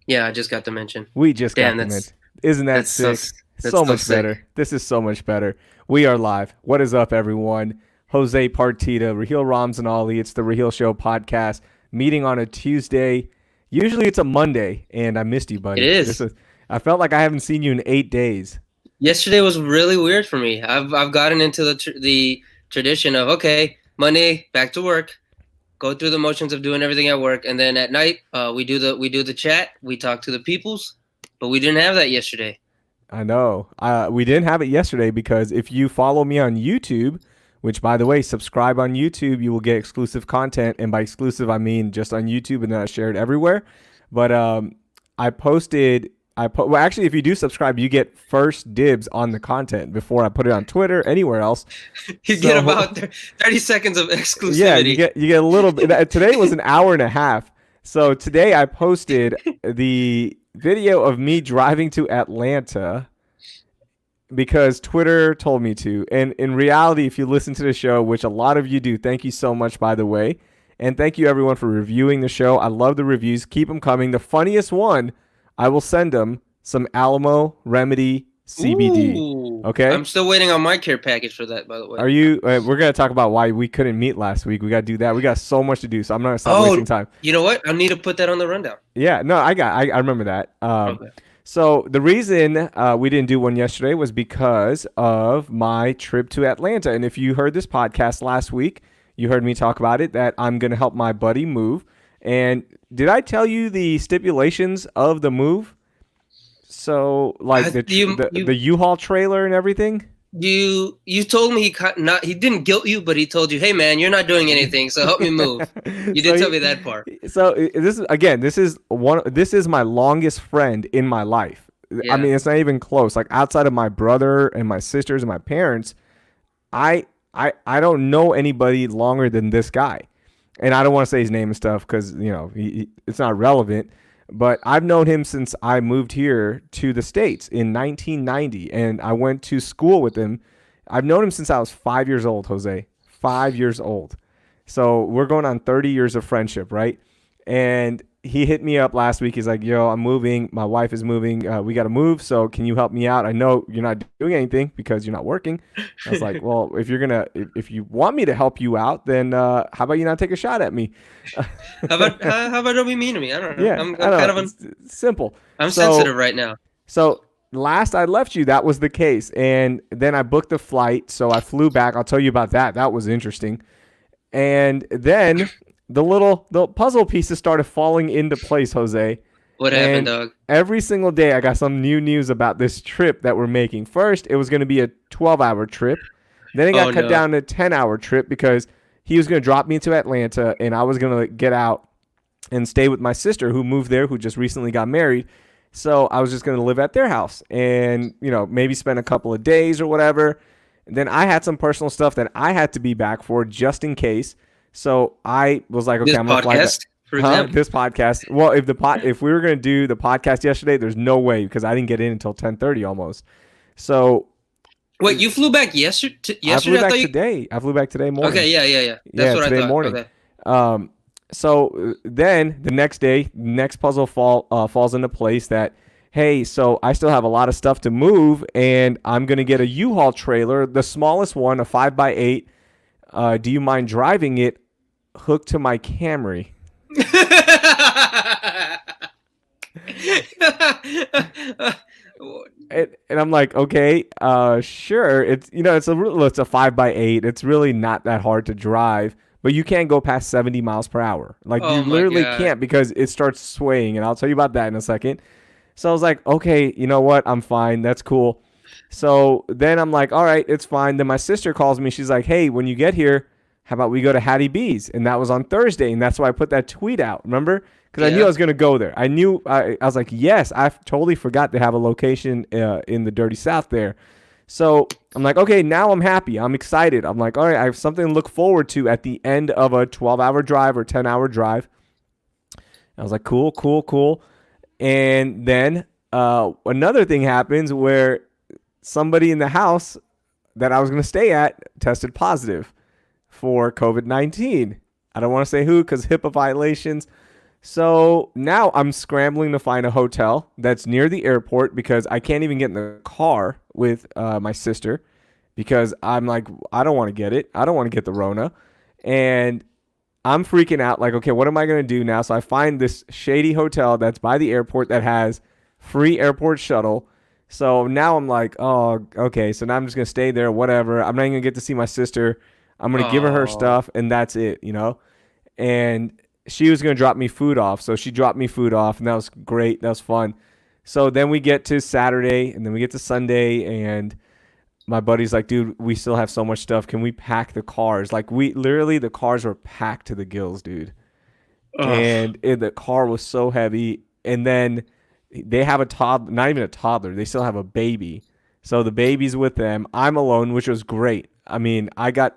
Yeah, I just got to mention. We just got Damn, them in. Isn't that that's so sick? that's So so much sick. better. This is so much better. We are live. What is up, everyone? Jose Partida, Raheel Rams and Ali. It's the Raheel Show podcast. Meeting on a Tuesday. Usually it's a Monday, and I missed you, It buddy. This is. is. I felt like I haven't seen you in 8 days. Yesterday was really weird for me. I've gotten into the tradition of okay, Monday back to work, go through the motions of doing everything at work, and then at night we do the chat, we talk to the peoples, but we didn't have that yesterday. I know. We didn't have it yesterday because if you follow me on YouTube, which by the way, subscribe on YouTube, you will get exclusive content. And by exclusive, I mean just on YouTube and then I share it everywhere. But I posted. Well, actually, if you do subscribe, you get first dibs on the content before I put it on Twitter, anywhere else. You get So about 30 seconds of yeah, you exclusivity. get a little bit. Today was an hour and a half. So today I posted the video of me driving to Atlanta because Twitter told me to. And in reality, if you listen to the show, which a lot of you do, thank you so much, by the way. And thank you, everyone, for reviewing the show. I love the reviews. Keep them coming. The funniest one, I will send them some Alamo Remedy CBD. Ooh, Okay? I'm still waiting on my care package for that, by the way. Are you? We're going to talk about why we couldn't meet last week. We got to do that. We got so much to do. So I'm not going to stop Oh, wasting time. you know what? I need to put that on the rundown. Yeah, no, I remember that. Okay. So the reason we didn't do one yesterday was because of my trip to Atlanta. And if you heard this podcast last week, you heard me talk about it, that I'm going to help my buddy move. And did I tell you the stipulations of the move? So like I, you the U-Haul trailer and everything. you told me he didn't guilt you, but he told you, hey man, you're not doing anything, so help me move. You so did tell me that part. this is my longest friend in my life. I Yeah. mean, it's not even close. Like outside of my brother and my sisters and my parents, I don't know anybody longer than this guy. And I don't want to say his name and stuff because it's not relevant. But I've known him since I moved here to the States in 1990, and I went to school with him. I've known him since I was 5 years old, Jose. 5 years old. So we're going on 30 years of friendship, right? And he hit me up last week. He's like, yo, I'm moving. My wife is moving. We got to move. So can you help me out? I know you're not doing anything because you're not working. I was like, well, if you want me to help you out, then how about you not take a shot at me? How about don't be mean to me? I don't know. Yeah, I'm I I'm don't kind know. of It's simple. I'm sensitive So right now. so last I left you, that was the case, and then I booked the flight. So I flew back. I'll tell you about that. That was interesting. And then the puzzle pieces started falling into place, Jose. What happened, And dog? every single day, I got some new news about this trip that we're making. First, it was going to be a 12-hour trip. Then it Oh got cut no. down to a 10-hour trip because he was going to drop me to Atlanta, and I was going to get out and stay with my sister who moved there, who just recently got married. So I was just going to live at their house and, maybe spend a couple of days or whatever. And then I had some personal stuff that I had to be back for just in case. So I was like, okay, This I'm going to fly back. podcast, for Huh? example. This podcast. Well, if we were going to do the podcast yesterday, there's no way because I didn't get in until 10:30 almost. So Wait, you flew back yesterday? I flew Yesterday, I back thought you. today. I flew back today morning. Okay, yeah. That's Yeah, what I today thought. morning. Okay. Um, so then the next day, next puzzle falls into place that, hey, so I still have a lot of stuff to move, and I'm gonna get a U-Haul trailer, the smallest one, a 5x8. Do you mind driving it hooked to my Camry? And I'm like, okay, sure. It's a 5x8. It's really not that hard to drive, but you can't go past 70 miles per hour. Like you Oh my literally god. can't because it starts swaying, and I'll tell you about that in a second. So I was like, okay, you know what? I'm fine. That's cool. So then I'm like, all right, it's fine. Then my sister calls me. She's like, hey, when you get here, how about we go to Hattie B's? And that was on Thursday, and that's why I put that tweet out. Remember? Because I knew I Yeah. was gonna go there. I was like, yes, I totally forgot to have a location in the Dirty South there. So I'm like, okay, now I'm happy. I'm excited. I'm like, all right, I have something to look forward to at the end of a 12-hour drive or 10-hour drive. I was like, cool, cool, cool. And then another thing happens where somebody in the house that I was going to stay at tested positive for COVID-19. I don't want to say who because HIPAA violations. So now I'm scrambling to find a hotel that's near the airport because I can't even get in the car with my sister because I'm like, I don't want to get it. I don't want to get the Rona. And I'm freaking out. Like, okay, what am I going to do now? So I find this shady hotel that's by the airport that has free airport shuttle. So now I'm like, oh, okay. So now I'm just going to stay there, whatever. I'm not even going to get to see my sister. I'm going to give her Oh, stuff, and that's it, you know? And she was going to drop me food off. So she dropped me food off, and that was great. That was fun. So then we get to Saturday, and then we get to Sunday, and my buddy's like, dude, we still have so much stuff. Can we pack the cars? Like, we literally, the cars were packed to the gills, dude. oh. And the car was so heavy. And then they have a toddler, not even a toddler, they still have a baby. So the baby's with them. I'm alone, which was great. I mean, I got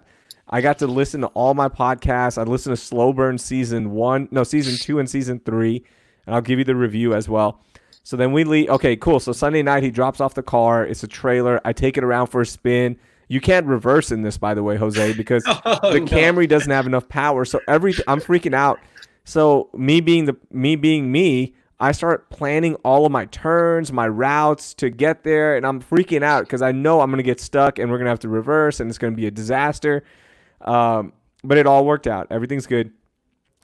to listen to all my podcasts. I listened to Slow Burn season 1, no, season 2 and season 3, and I'll give you the review as well. So then we leave. Okay, cool. So Sunday night he drops off the car. It's a trailer. I take it around for a spin. You can't reverse in this, by the way, Jose, because Oh the no. Camry doesn't have enough power. So everything, I'm freaking out. So me being me, I start planning all of my turns, my routes to get there, and I'm freaking out because I know I'm gonna get stuck and we're gonna have to reverse, and it's gonna be a disaster. But it all worked out. Everything's good.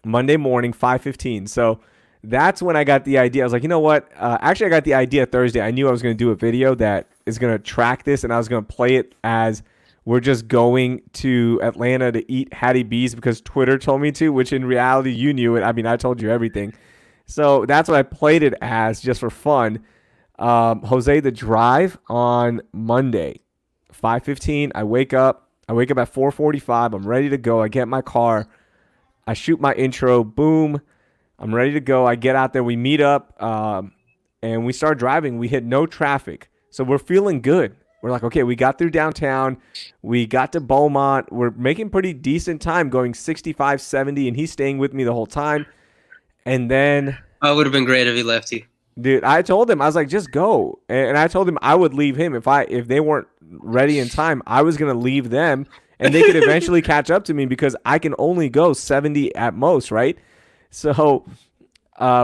Monday morning, 5:15. So that's when I got the idea. I was like, you know what? Actually, I got the idea Thursday. I knew I was going to do a video that is going to track this, and I was going to play it as we're just going to Atlanta to eat Hattie B's because Twitter told me to, which in reality, you knew it. I mean, I told you everything. So that's what I played it as just for fun. Jose, the drive on Monday, 5:15. I wake up. I wake up at 4:45. I'm ready to go. I get my car. I shoot my intro. Boom. I'm ready to go. I get out there. We meet up, and we start driving. We hit no traffic, so we're feeling good. We're like, okay, we got through downtown. We got to Beaumont. We're making pretty decent time, going 65, 70, and he's staying with me the whole time. And then, Oh, it would have been great if he left you. dude, I told him I was like, just go, and I told him I would leave him if they weren't ready in time. I was gonna leave them, and they could eventually catch up to me because I can only go 70 at most, right? So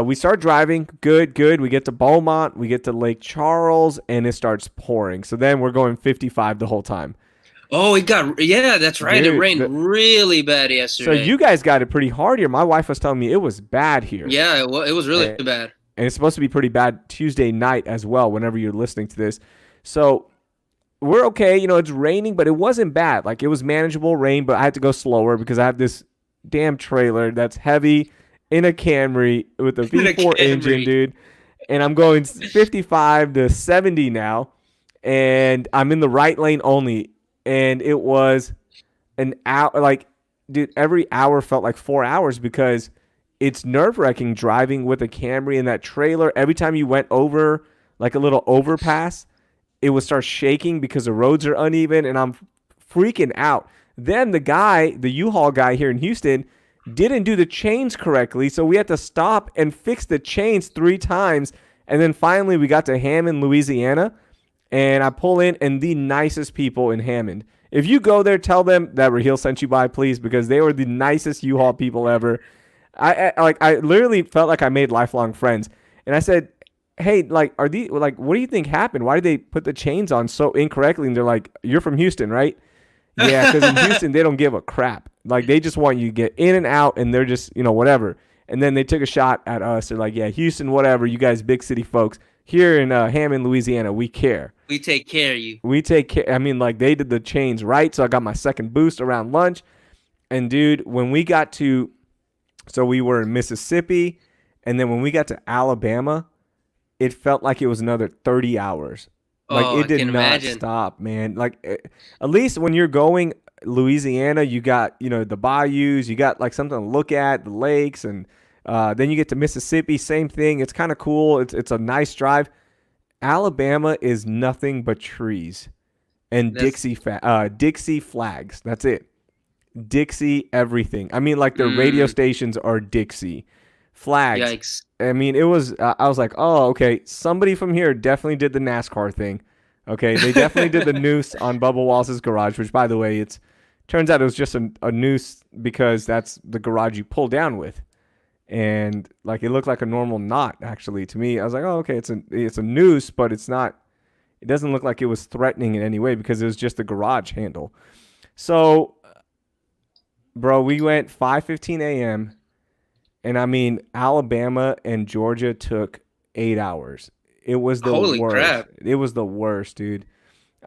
we start driving. Good, good. We get to Beaumont. We get to Lake Charles, and it starts pouring. So then we're going 55 the whole time. Oh, yeah, that's right. It Dude, rained really bad so yesterday. you guys got it pretty hard here. My wife was telling me it was bad here. Yeah, it was really And, bad. and it's supposed to be pretty bad Tuesday night as well, whenever you're listening to this. So we're okay. You know, it's raining, but it wasn't bad. Like, it was manageable rain, but I had to go slower because I have this damn trailer that's heavy in a Camry with a In a V4 engine, Camry. dude. And I'm going 55 to 70 now, and I'm in the right lane only. And it was an hour, like, dude, every hour felt like 4 hours because it's nerve wracking driving with a Camry in that trailer. Every time you went over like a little overpass, it would start shaking because the roads are uneven, and I'm freaking out. Then the U-Haul guy here in Houston, didn't do the chains correctly, so we had to stop and fix the chains 3 times. And then finally we got to Hammond, Louisiana, and I pull in, and the nicest people in Hammond. If you go there, tell them that Raheel sent you by, please, because they were the nicest U-Haul people ever. I literally felt like I made lifelong friends. And I said, hey, like, are these like, what do you think happened? Why did they put the chains on so incorrectly? And they're like, you're from Houston, right? Yeah, because in Houston they don't give a crap. Like, they just want you to get in and out, and they're just, whatever. And then they took a shot at us. They're like, yeah, Houston, whatever. You guys, big city folks. Here in Hammond, Louisiana, we care. We take care of you. We take care. I mean, like, they did the chains right, so I got my second boost around lunch. And dude, when we got to, so we were in Mississippi, and then when we got to Alabama, it felt like it was another 30 hours. Like, Oh, it I did can not imagine. stop, man. Like, at least when you're going Louisiana, you got, the bayous, you got like something to look at, the lakes, and then you get to Mississippi, same thing. It's kind of cool. It's a nice drive. Alabama is nothing but trees and That's Dixie flags. That's it. Dixie everything. I mean, like, the radio mm, stations are Dixie flags. yikes. I mean, it was. I was like, oh, okay. Somebody from here definitely did the NASCAR thing. Okay, they definitely did the noose on Bubba Wallace's garage, which, by the way, it's turns out it was just a noose because that's the garage you pull down with. and like it looked like a normal knot actually to me. I was like, oh, okay, it's a noose, but it's not. It doesn't look like it was threatening in any way because it was just a garage handle. So, bro, we went 5:15 a.m. and I mean Alabama and Georgia took 8 hours. It was the Holy worst. crap! It was the worst, dude.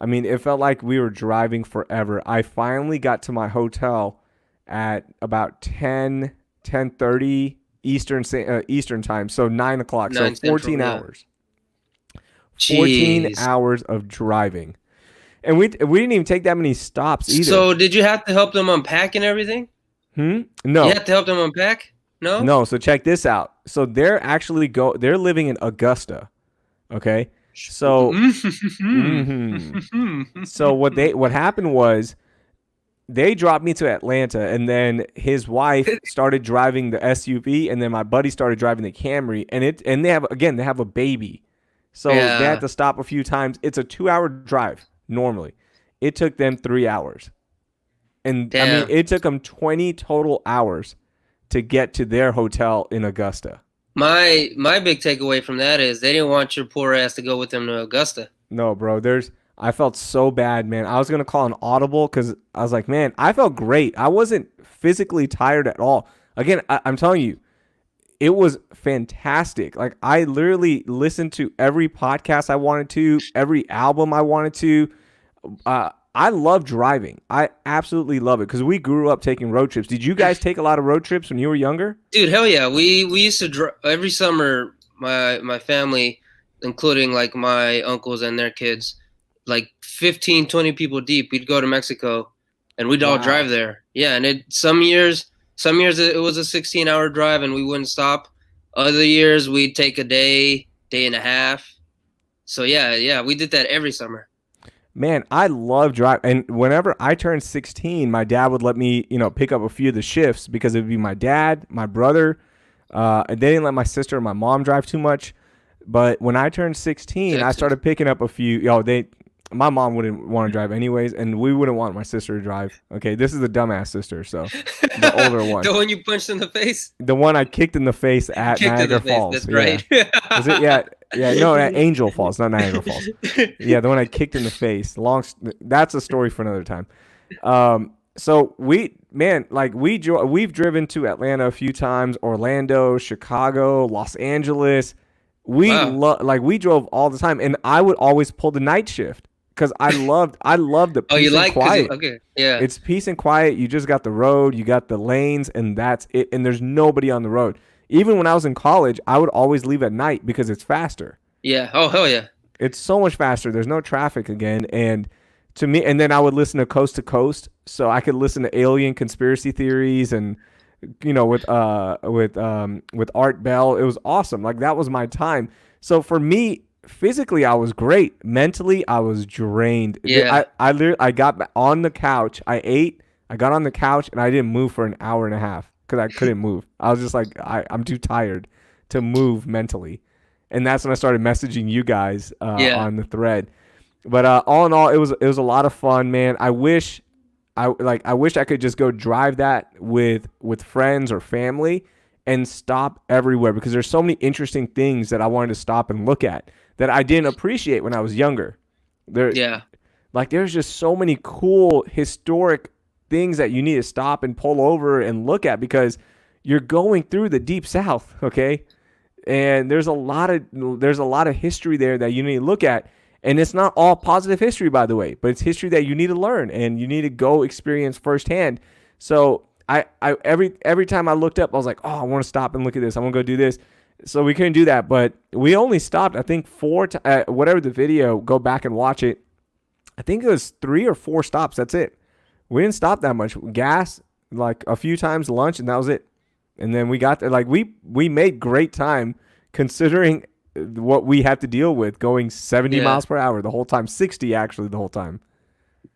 I mean, it felt like we were driving forever. I finally got to my hotel at about 10:30 Eastern time, so 9 o'clock. So 9 Central. 14 Yeah. hours. 14 Jeez. hours of driving. And we didn't even take that many stops either. So did you have to help them unpack and everything? You No. had to help them unpack? No. No, so check this out. So they're living in Augusta, okay? So mhm. So what happened was they dropped me to Atlanta, and then his wife started driving the SUV, and then my buddy started driving the Camry, and they have a baby, so they had Yeah. to stop a few times. It's a 2 hour drive normally. It took them 3 hours, and I mean Damn. it took them 20 total hours to get to their hotel in Augusta. My big takeaway from that is they didn't want your poor ass to go with them to Augusta. No, bro. I felt so bad, man. I was gonna call an audible because I was like, man, I felt great. I wasn't physically tired at all. Again, I'm telling you, it was fantastic. Like I literally listened to every podcast I wanted to, every album I wanted to. I love driving. I absolutely love it because we grew up taking road trips. Did you guys take a lot of road trips when you were younger? Dude, hell yeah. We used to every summer my family, including like my uncles and their kids, like 15, 20 people deep, we'd go to Mexico and we'd all Wow. drive there. Yeah, and some years it was a 16-hour drive and we wouldn't stop. Other years we'd take a day, day and a half. So yeah, we did that every summer. Man, I love drive. And whenever I turned 16, my dad would let me, pick up a few of the shifts because it would be my dad, my brother. And they didn't let my sister and my mom drive too much. But when I turned 16, I Texas. started picking up a few. My mom wouldn't want to drive anyways, and we wouldn't want my sister to drive. Okay, this is the dumbass sister, so the older one, The one you punched in the face? the one I kicked in the face at Kicked in Niagara the face. Falls. That's Yeah, right. was it? Yeah, yeah. No, at Angel Falls, not Niagara Falls. Yeah, the one I kicked in the face. That's a story for another time. So we've driven to Atlanta a few times, Orlando, Chicago, Los Angeles. Wow. We drove all the time, and I would always pull the night shift because I love the Oh, you peace and like because quiet. okay, yeah, It's peace and quiet. You just got the road, you got the lanes, and that's it. And there's nobody on the road. Even when I was in college, I would always leave at night because it's faster. yeah. Oh, hell yeah. It's so much faster. There's no traffic again, and to me, and then I would listen to Coast, so I could listen to alien conspiracy theories and with Art Bell. It was awesome. Like that was my time. So for me, physically I was great. Mentally I was drained. Yeah, I got on the couch. I ate. I got on the couch and I didn't move for an hour and a half because I couldn't move. I was just like I'm too tired to move mentally, and that's when I started messaging you guys yeah. on the thread. But all in all, it was a lot of fun, man. I wish I could just go drive that with friends or family and stop everywhere because there's so many interesting things that I wanted to stop and look at that I didn't appreciate when I was younger. There Yeah. there's just so many cool historic things that you need to stop and pull over and look at because you're going through the deep south, okay? And there's a lot of history there that you need to look at, and it's not all positive history, by the way, but it's history that you need to learn and you need to go experience firsthand. So every time I looked up, I was like, oh, I want to stop and look at this. I want to go do this. So we couldn't do that, but we only stopped, I think, whatever the video. Go back and watch it. I think it was 3 or 4 stops. That's it. We didn't stop that much. Gas, like a few times, lunch, and that was it. And then we got there. Like we made great time considering what we had to deal with going 70 Yeah. miles per hour the whole time, 60 actually the whole time.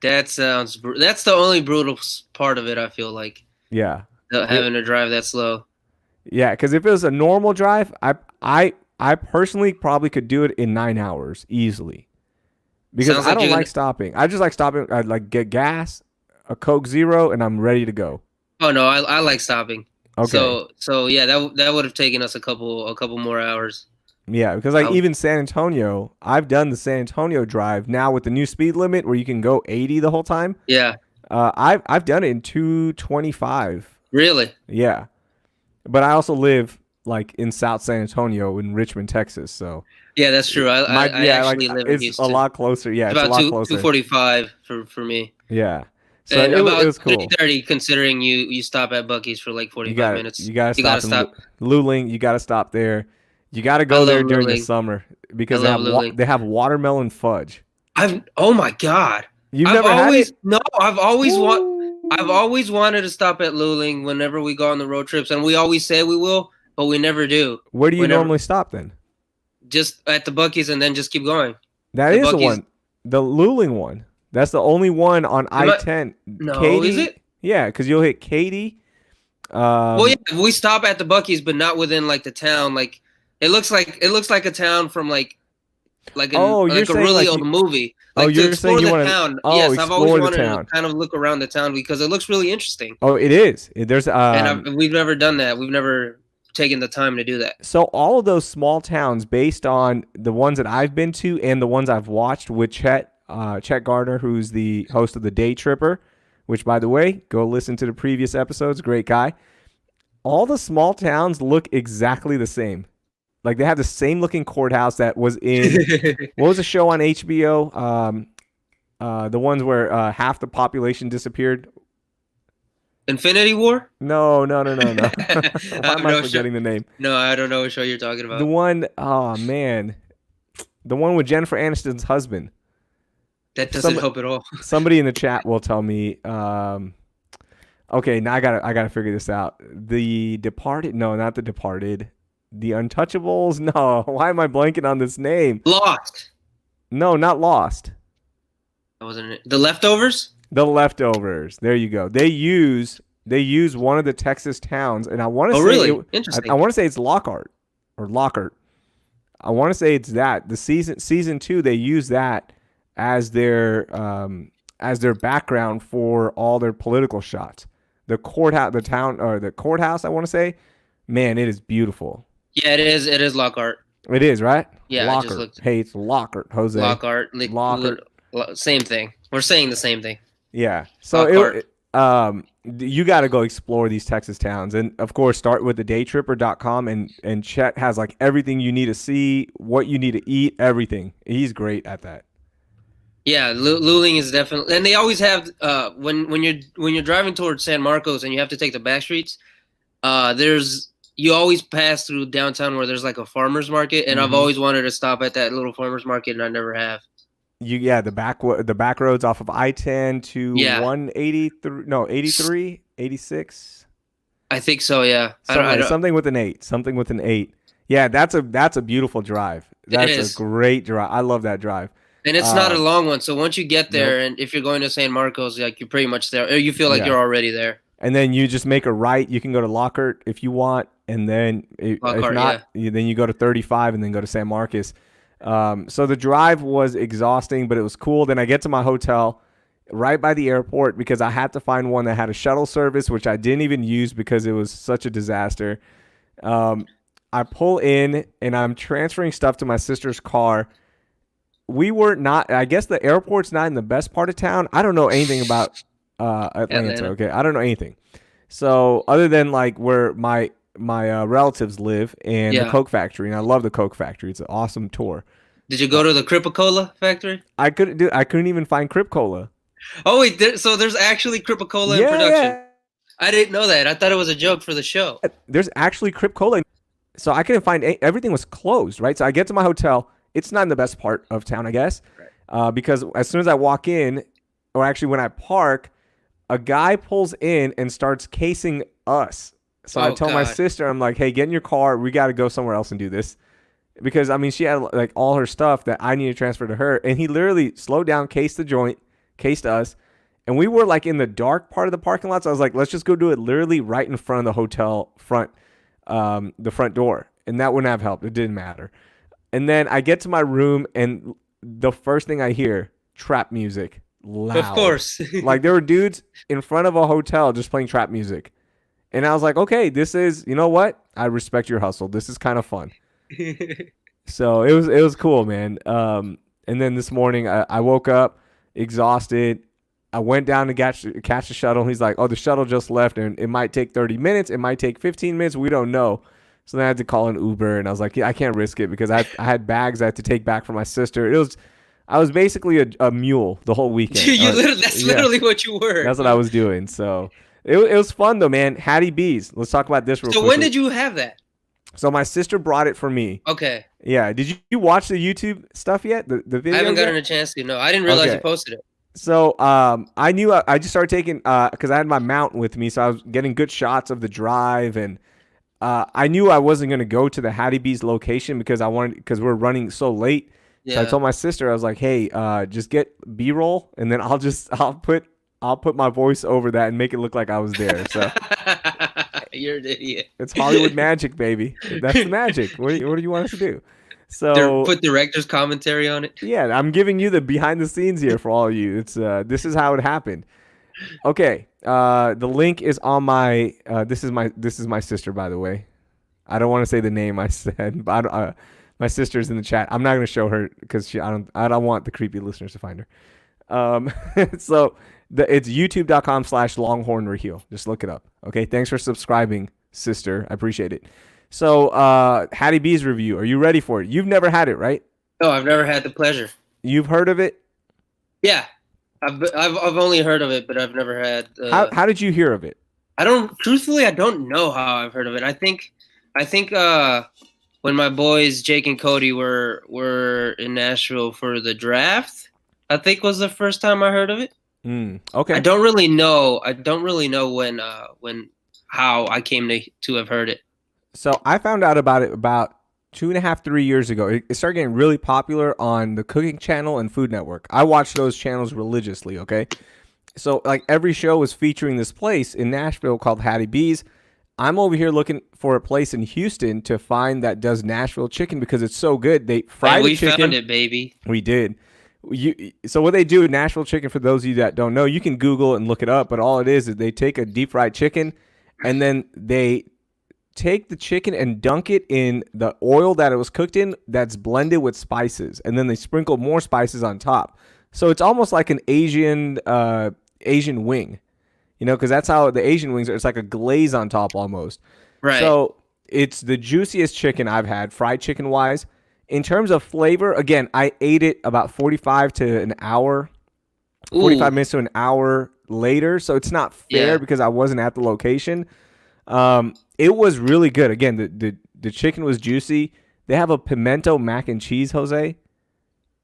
That's the only brutal part of it, I feel like, Yeah. having to drive that slow. Yeah, because if it was a normal drive, I personally probably could do it in 9 hours easily because Sounds I like don't you're like gonna. stopping. I just like stopping. I like get gas, a Coke Zero, and I'm ready to go. Oh no, I like stopping. Okay. So yeah, that would have taken us a couple more hours. Yeah, because like I, even San Antonio, I've done the San Antonio drive now with the new speed limit where you can go 80 the whole time. yeah, I've done it in 225. really. Yeah, but I also live like in South San Antonio in Richmond, Texas. So Yeah, that's true. I yeah, like actually live in it's a Houston. lot closer. Yeah, It's it's a about lot two closer. 2:45 for me, Yeah, so and it about was three cool. thirty. Considering you stop at Bucky's for like 45 minutes, You got to you gotta stop in stop. Luling. You got to stop there. You got to I go love there during the Luling. summer I because love Luling. they have watermelon fudge. Oh my god. You've I've never had always it? no, I've Ooh. always wanted to stop at Luling whenever we go on the road trips, and we always say we will, but we never do. Where do you Whenever normally stop then? just at the Bucky's and then just keep going. That The is the Bucky's one, the Luling one. That's the only one on am I I 10. no, is Katy, it? yeah, because you'll hit Katy. Well, Um, yeah, we stop at the Bucky's, but not within like the town. Like it looks like a town from oh, you're like a saying really like old you. movie. Oh, Like to you're saying explore you the want to. town. Oh, Yes, I've always explore the wanted to town. kind of look around the town because it looks really interesting. Oh, it is. There's And we've never done that. We've never taken the time to do that. so all of those small towns, based on the ones that I've been to and the ones I've watched with Chet Gardner, who's the host of the Day Tripper, which by the way, go listen to the previous episodes. Great guy. All the small towns look exactly the same. Like they have the same looking courthouse that was in what was the show on HBO? The ones where half the population disappeared. Infinity War? No. I Why have am I no show. forgetting the name? No, I don't know what show you're talking The about. one, oh man, the one with Jennifer Aniston's husband. That doesn't Some help at all. somebody in the chat will tell me. Okay, now I gotta figure this out. The Departed? No, not the Departed. The Untouchables? No. Why am I blanking on this name? Lost. No, not Lost. That wasn't it. The Leftovers? The Leftovers. There you go. They use one of the Texas towns, and I want to Oh, say really? it. I Interesting. want to say it's Lockhart or Lockhart. I want to say it's that the season two. They use that as as their background for all their political shots. The courthouse, the town, or the courthouse. I want to say, man, it is beautiful. Yeah, it is. It is Lockhart. It is right. Yeah, I just Lockhart. looked. Hey, it's Lockhart, Jose. Lockhart. Lockhart. Same thing. We're saying the same thing. Yeah. So Lockhart. you got to go explore these Texas towns, and of course start with the daytripper.com, and Chet has like everything you need to see, what you need to eat, everything. He's great at that. Yeah, Luling is definitely, and they always have when you're driving towards San Marcos and you have to take the back streets. There's you always pass through downtown where there's like a farmers market, and I've Mm-hmm. always wanted to stop at that little farmers market, and I never have. Yeah, the back roads off of I-10 to Yeah, 183, no, 83, 86, I think so. Yeah, I don't. something with an 8, something with an 8. Yeah, that's a beautiful drive. It That's a is, great drive. I love that drive. and it's not a Um, long one. So once you get there, nope. and if you're going to San Marcos, like you're pretty much there, or you feel like Yeah. you're already there. And then you just make a right. You can go to Lockhart if you want, and then if Lockhart, not, yeah. then you go to 35 and then go to San Marcos. So the drive was exhausting, but it was cool. Then I get to my hotel right by the airport because I had to find one that had a shuttle service, which I didn't even use because it was such a disaster. Um, I pull in and I'm transferring stuff to my sister's car. We were not, I guess the airport's not in the best part of town. I don't know anything about Atlanta. Atlanta. Okay. I don't know anything. So other than like where my relatives live and the Yeah. Coke factory, and I love the Coke factory. It's an awesome tour. Did you go to the Cripicola factory? I couldn't even find Crip Cola. Oh wait, so there's actually Cripicola in production. Yeah. I didn't know that. I thought it was a joke for the show. There's actually Crip Cola. So I couldn't find everything was closed, right? So I get to my hotel. It's not in the best part of town, I guess, because as soon as I walk in, or actually when I park, a guy pulls in and starts casing us. So I Oh tell my God. sister, I'm like, hey, get in your car. We got to go somewhere else and do this. Because, I mean, she had like all her stuff that I need to transfer to her. And he literally slowed down, cased the joint, cased us. And we were like in the dark part of the parking lot. So I was like, let's just go do it literally right in front of the hotel front, the front door. And that wouldn't have helped. It didn't matter. And then I get to my room and the first thing I hear, trap music, Of loud. course. Like there were dudes in front of a hotel just playing trap music. And I was like, okay, this is, you know what? I respect your hustle. This is kind of fun. So it was cool, man. And then this morning I woke up exhausted. I went down to catch the shuttle. He's like, oh, the shuttle just left, and it might take 30 minutes. It might take 15 minutes. We don't know. So then I had to call an Uber, and I was like, yeah, I can't risk it because I had bags I had to take back for my sister. I was basically a mule the whole weekend. That's literally what you were. That's what I was doing. So it was fun though, man. Hattie B's. Let's talk about this real quick. So when did you have that? So my sister brought it for me. Okay. Yeah. Did you watch the YouTube stuff yet? The video? I haven't gotten a chance to. No, I didn't realize you posted it. So I knew I just started taking because I had my mount with me, so I was getting good shots of the drive, and I knew I wasn't going to go to the Hattie B's location because we're running so late. Yeah. So I told my sister, I was like, hey, just get B-roll, and then I'll put my voice over that and make it look like I was there. So you're an idiot. It's Hollywood magic, baby. That's the magic. What do you want us to do? So put director's commentary on it. Yeah, I'm giving you the behind the scenes here for all of you. It's this is how it happened. Okay, the link is on my. This is my sister, by the way. I don't want to say the name I said, but my sister's in the chat. I'm not going to show her because I don't want the creepy listeners to find her. So it's youtube.com/longhornraheel. Just look it up. Okay, thanks for subscribing, sister. I appreciate it. So, Hattie B's review. Are you ready for it? You've never had it, right? No, I've never had the pleasure. You've heard of it? Yeah, I've only heard of it, but I've never had. How did you hear of it? Truthfully, I don't know how I've heard of it. I think when my boys Jake and Cody were in Nashville for the draft, I think was the first time I heard of it. Okay. I don't really know when how I came to have heard it. So I found out about it about 2.5, 3 years ago. It started getting really popular on the Cooking Channel and Food Network. I watch those channels religiously, okay? So like every show was featuring this place in Nashville called Hattie B's. I'm over here looking for a place in Houston to find that does Nashville chicken because it's so good. They fried the chicken. We found it, baby. We did. So what they do with Nashville chicken, for those of you that don't know, you can Google and look it up, but all it is they take a deep fried chicken and then they take the chicken and dunk it in the oil that it was cooked in that's blended with spices, and then they sprinkle more spices on top. So it's almost like an Asian wing, because that's how the Asian wings are. It's like a glaze on top almost. Right. So it's the juiciest chicken I've had, fried chicken wise. In terms of flavor, again, I ate it about 45 minutes to an hour later, so it's not fair because I wasn't at the location. It was really good. Again, the chicken was juicy. They have a pimento mac and cheese, Jose.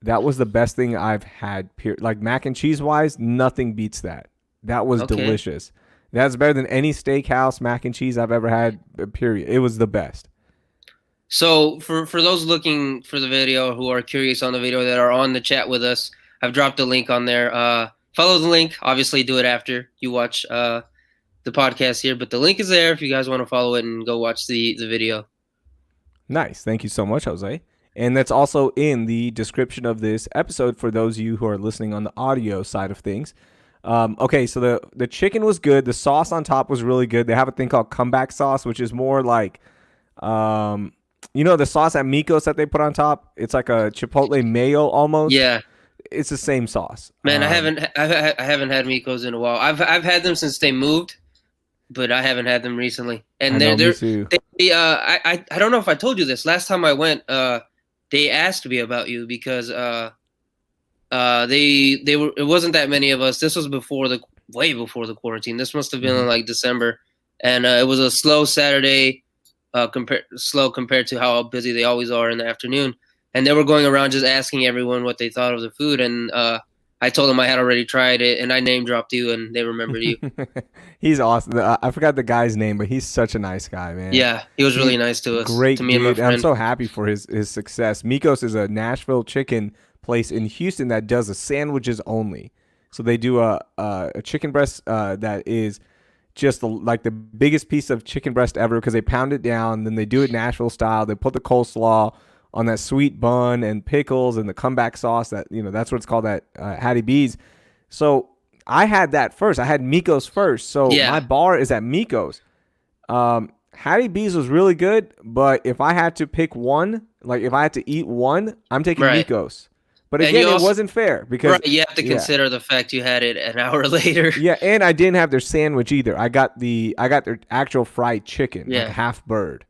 That was the best thing I've had. Like mac and cheese wise, nothing beats that. That was delicious. That's better than any steakhouse mac and cheese I've ever had, period. It was the best. So for those looking for the video who are curious on the video that are on the chat with us, I've dropped a link on there. Follow the link. Obviously, do it after you watch the podcast here, but the link is there if you guys want to follow it and go watch the video. Nice. Thank you so much, Jose. And that's also in the description of this episode for those of you who are listening on the audio side of things. Okay, so the chicken was good. The sauce on top was really good. They have a thing called comeback sauce, which is more like, the sauce at Miko's that they put on top? It's like a chipotle mayo almost. Yeah. It's the same sauce. Man, I haven't had Miko's in a while. I've had them since they moved, but I haven't had them recently. And I don't know if I told you this. Last time I went, they asked me about you because it wasn't that many of us. This was way before the quarantine. This must have been in like December, and it was a slow Saturday, compared to how busy they always are in the afternoon. And they were going around just asking everyone what they thought of the food, and I told them I had already tried it, and I name dropped you, and they remembered you. He's awesome. I forgot the guy's name, but he's such a nice guy, man. Yeah, he was really nice to us. Great to me and my dude. friend. I'm so happy for his success. Miko's is a Nashville chicken place in Houston that does the sandwiches only. So they do a chicken breast that is just like the biggest piece of chicken breast ever because they pound it down, then they do it Nashville style. They put the coleslaw on that sweet bun and pickles and the comeback sauce that's what it's called at Hattie B's. So I had that first. I had Miko's first. So my bar is at Miko's. Hattie B's was really good, but if I had to pick one, like if I had to eat one, I'm taking Right. Nico's. But And you again, it also wasn't fair because right, you have to yeah, consider the fact you had it an hour later. yeah, and I didn't have their sandwich either. I got their actual fried chicken, like a Yeah. half bird.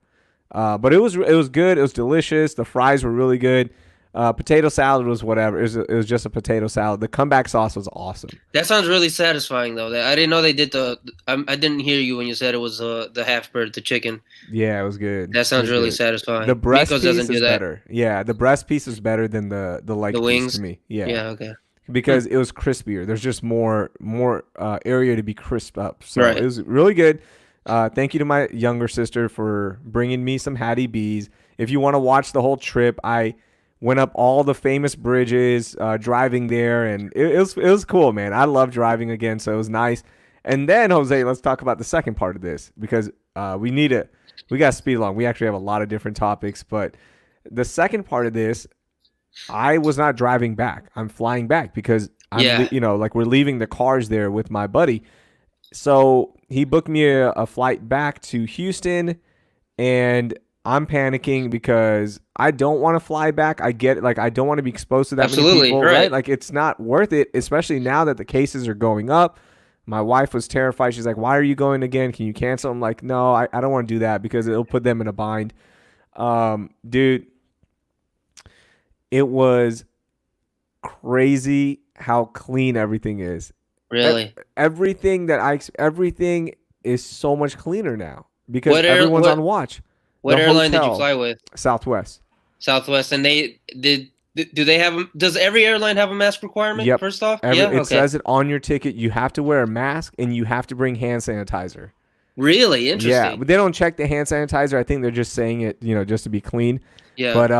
But it was good. It was delicious. The fries were really good. Potato salad was whatever. It was just a potato salad. The comeback sauce was awesome. That sounds really satisfying, though. I didn't know they did the. I didn't hear you when you said it was the half bird, the chicken. Yeah, it was good. That It sounds was really good. The satisfying. breast Miko's piece doesn't do is that. better. Yeah, the breast piece is better than the The leg piece to wings. me. Yeah, Yeah. Okay. Hmm. because it was crispier. There's just more area to be crisp up. So it Right. was really good. Thank you to my younger sister for bringing me some Hattie B's. If you want to watch the whole trip, I went up all the famous bridges, driving there, and it was cool, man. I love driving again, so it was nice. And then Jose, let's talk about the second part of this because we got to speed along. We actually have a lot of different topics, but the second part of this, I was not driving back. I'm flying back because Yeah. like we're leaving the cars there with my buddy. So he booked me a flight back to Houston, and I'm panicking because I don't want to fly back. I get it. Like, I don't want to be exposed to that many Absolutely. people, right? Right. Like, it's not worth it, especially now that the cases are going up. My wife was terrified. She's like, "Why are you going again? Can you cancel?" I'm like, "No, I don't want to do that because it'll put them in a bind." Dude, it was crazy how clean everything is. Really. Everything is so much cleaner now because What air? everyone's on What watch. what The airline did you hotel, fly with? Southwest. Southwest, and they did. Do they have? Does every airline have a mask requirement? Yep. First off, yeah. It Okay. says it on your ticket. You have to wear a mask and you have to bring hand sanitizer. Really Yeah, interesting. but they don't check the hand sanitizer. I think they're just saying it, just to be clean. Yeah. But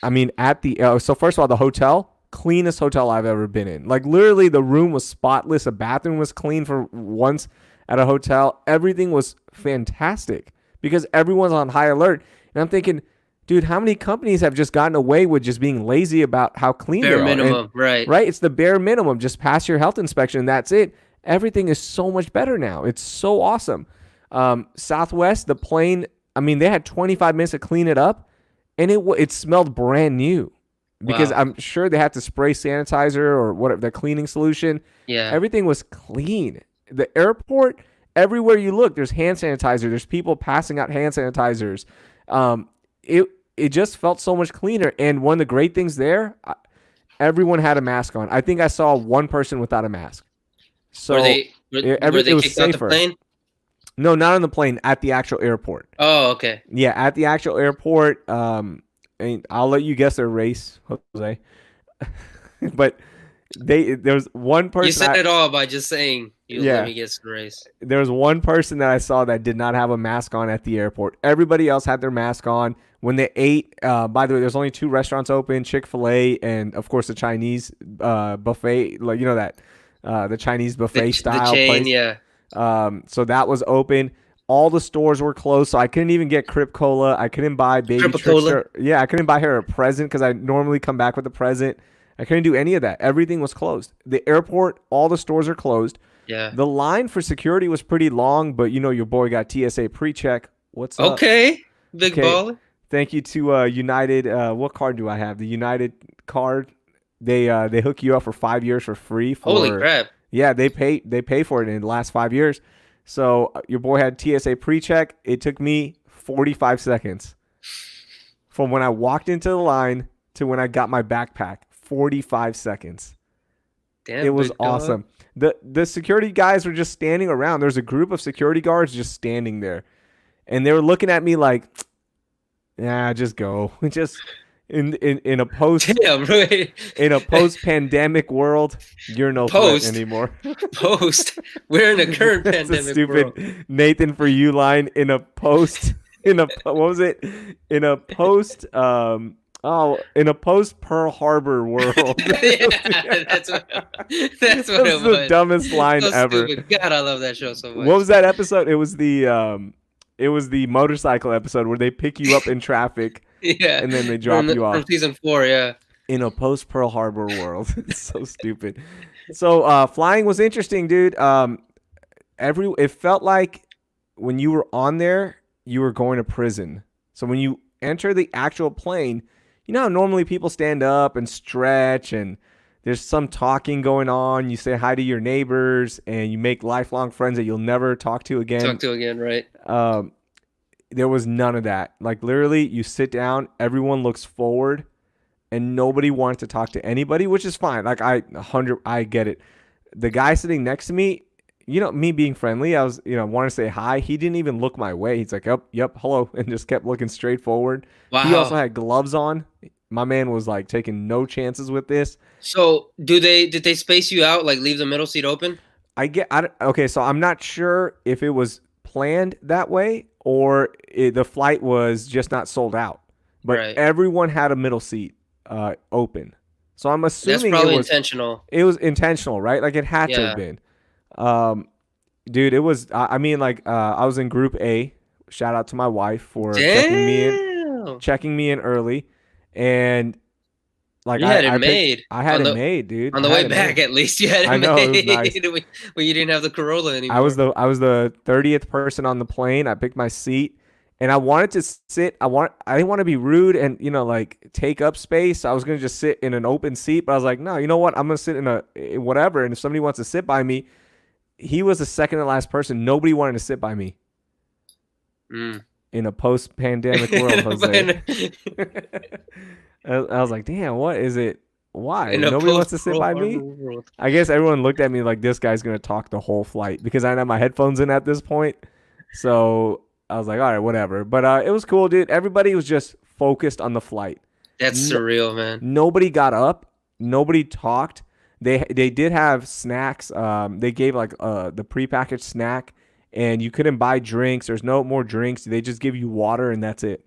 I mean, at the so first of all, the hotel, cleanest hotel I've ever been in. Like literally, the room was spotless. A bathroom was clean for once at a hotel. Everything was fantastic because everyone's on high alert. And I'm thinking, dude, how many companies have just gotten away with just being lazy about how clean they Bare are? And, minimum. Right. right? It's the bare minimum. Just pass your health inspection. And that's it. Everything is so much better now. It's so awesome. Southwest, the plane. I mean, they had 25 minutes to clean it up, and it smelled brand new because Wow. I'm sure they had to spray sanitizer or whatever the cleaning solution. Yeah. Everything was clean. The airport, everywhere you look, there's hand sanitizer. There's people passing out hand sanitizers. It just felt so much cleaner. And one of the great things there, everyone had a mask on. I think I saw one person without a mask. Were So they were it they was kicked out the safer. plane? No, not on the plane. At the actual airport. Oh, okay. Yeah, at the actual airport. And I'll let you guess their race, Jose. But there was one person. You said it all by just saying you let Yeah, me get the race. there was one person that I saw that did not have a mask on at the airport. Everybody else had their mask on when they ate. By the way, there's only two restaurants open: Chick-fil-A and of course the Chinese buffet, like that the Chinese buffet The style chain, place. yeah. So that was open. All the stores were closed, so I couldn't even get Crip Cola. I couldn't buy Baby Triple-Cola. Trickster. Yeah, I couldn't buy her a present because I normally come back with a present. I couldn't do any of that. Everything was closed. The airport, all the stores are closed. Yeah. The line for security was pretty long, but your boy got TSA pre-check. What's up? Okay. Big Okay. baller. Thank you to United. What card do I have? The United card. They hook you up for 5 years for free. Holy crap. Yeah, they pay for it in the last 5 years. So your boy had TSA pre-check. It took me 45 seconds from when I walked into the line to when I got my backpack. 45 seconds. Damn, It was big dog. awesome. The security guys were just standing around. There's a group of security guards just standing there. And they were looking at me like, "Yeah, just go." Just in a post Damn, right. in a post-pandemic world, you're no Post? threat anymore. Post. We're in a current That's a pandemic stupid world. Nathan for you line in a post what was it? In a post in a post Pearl Harbor world. Yeah, that's what it That's was. the dumbest line So ever. stupid. God, I love that show so much. What was that episode? It was the motorcycle episode where they pick you up in traffic Yeah. and then they drop you From off season 4, yeah. in a post Pearl Harbor world. It's so stupid. So flying was interesting, dude. It felt like when you were on there, you were going to prison. So when you enter the actual plane, you know how normally people stand up and stretch and there's some talking going on. You say hi to your neighbors and you make lifelong friends that you'll never talk to Talk again. to again, right? Um, there was none of that. Like literally, you sit down, everyone looks forward, and nobody wanted to talk to anybody, which is fine. Like I get it. The guy sitting next to me, you know, me being friendly, I was, you know, wanted to say hi. He didn't even look my way. He's like, yep, hello, and just kept looking straight forward. He also Wow. had gloves on. My man was like taking no chances with this. So did they space you out, like leave the middle seat open? Okay, so I'm not sure if it was planned that way or the flight was just not sold out. But Right. everyone had a middle seat open. So I'm That's assuming probably intentional. it was intentional, right? Like it had to have Yeah. been. Um, dude, it was. I mean, like I was in Group A. Shout out to my wife for Damn. checking me in early, and like You had it I picked. made I had on it the made, dude. on I the had way it back made. at least you had it I know it was nice. made when you didn't have the Corolla anymore. I was the 30th person on the plane. I picked my seat and I wanted to sit. I didn't want to be rude and, you know, like take up space. I was going to just sit in an open seat, but I was like, no, you know what? I'm going to sit in whatever. And if somebody wants to sit by me, he was the second to last person. Nobody wanted to sit by me Mm. in a post pandemic world, Jose. I was like, damn, what is it? Why? In a Nobody wants post to sit Pearl by Harbor me? world. I guess everyone looked at me like this guy's gonna talk the whole flight because I didn't have my headphones in at this point. So I was like, all right, whatever. But it was cool, dude. Everybody was just focused on the flight. That's No, surreal, man. nobody got up. Nobody talked. They did have snacks. They gave like the prepackaged snack, and you couldn't buy drinks. There's no more drinks. They just give you water, and that's it.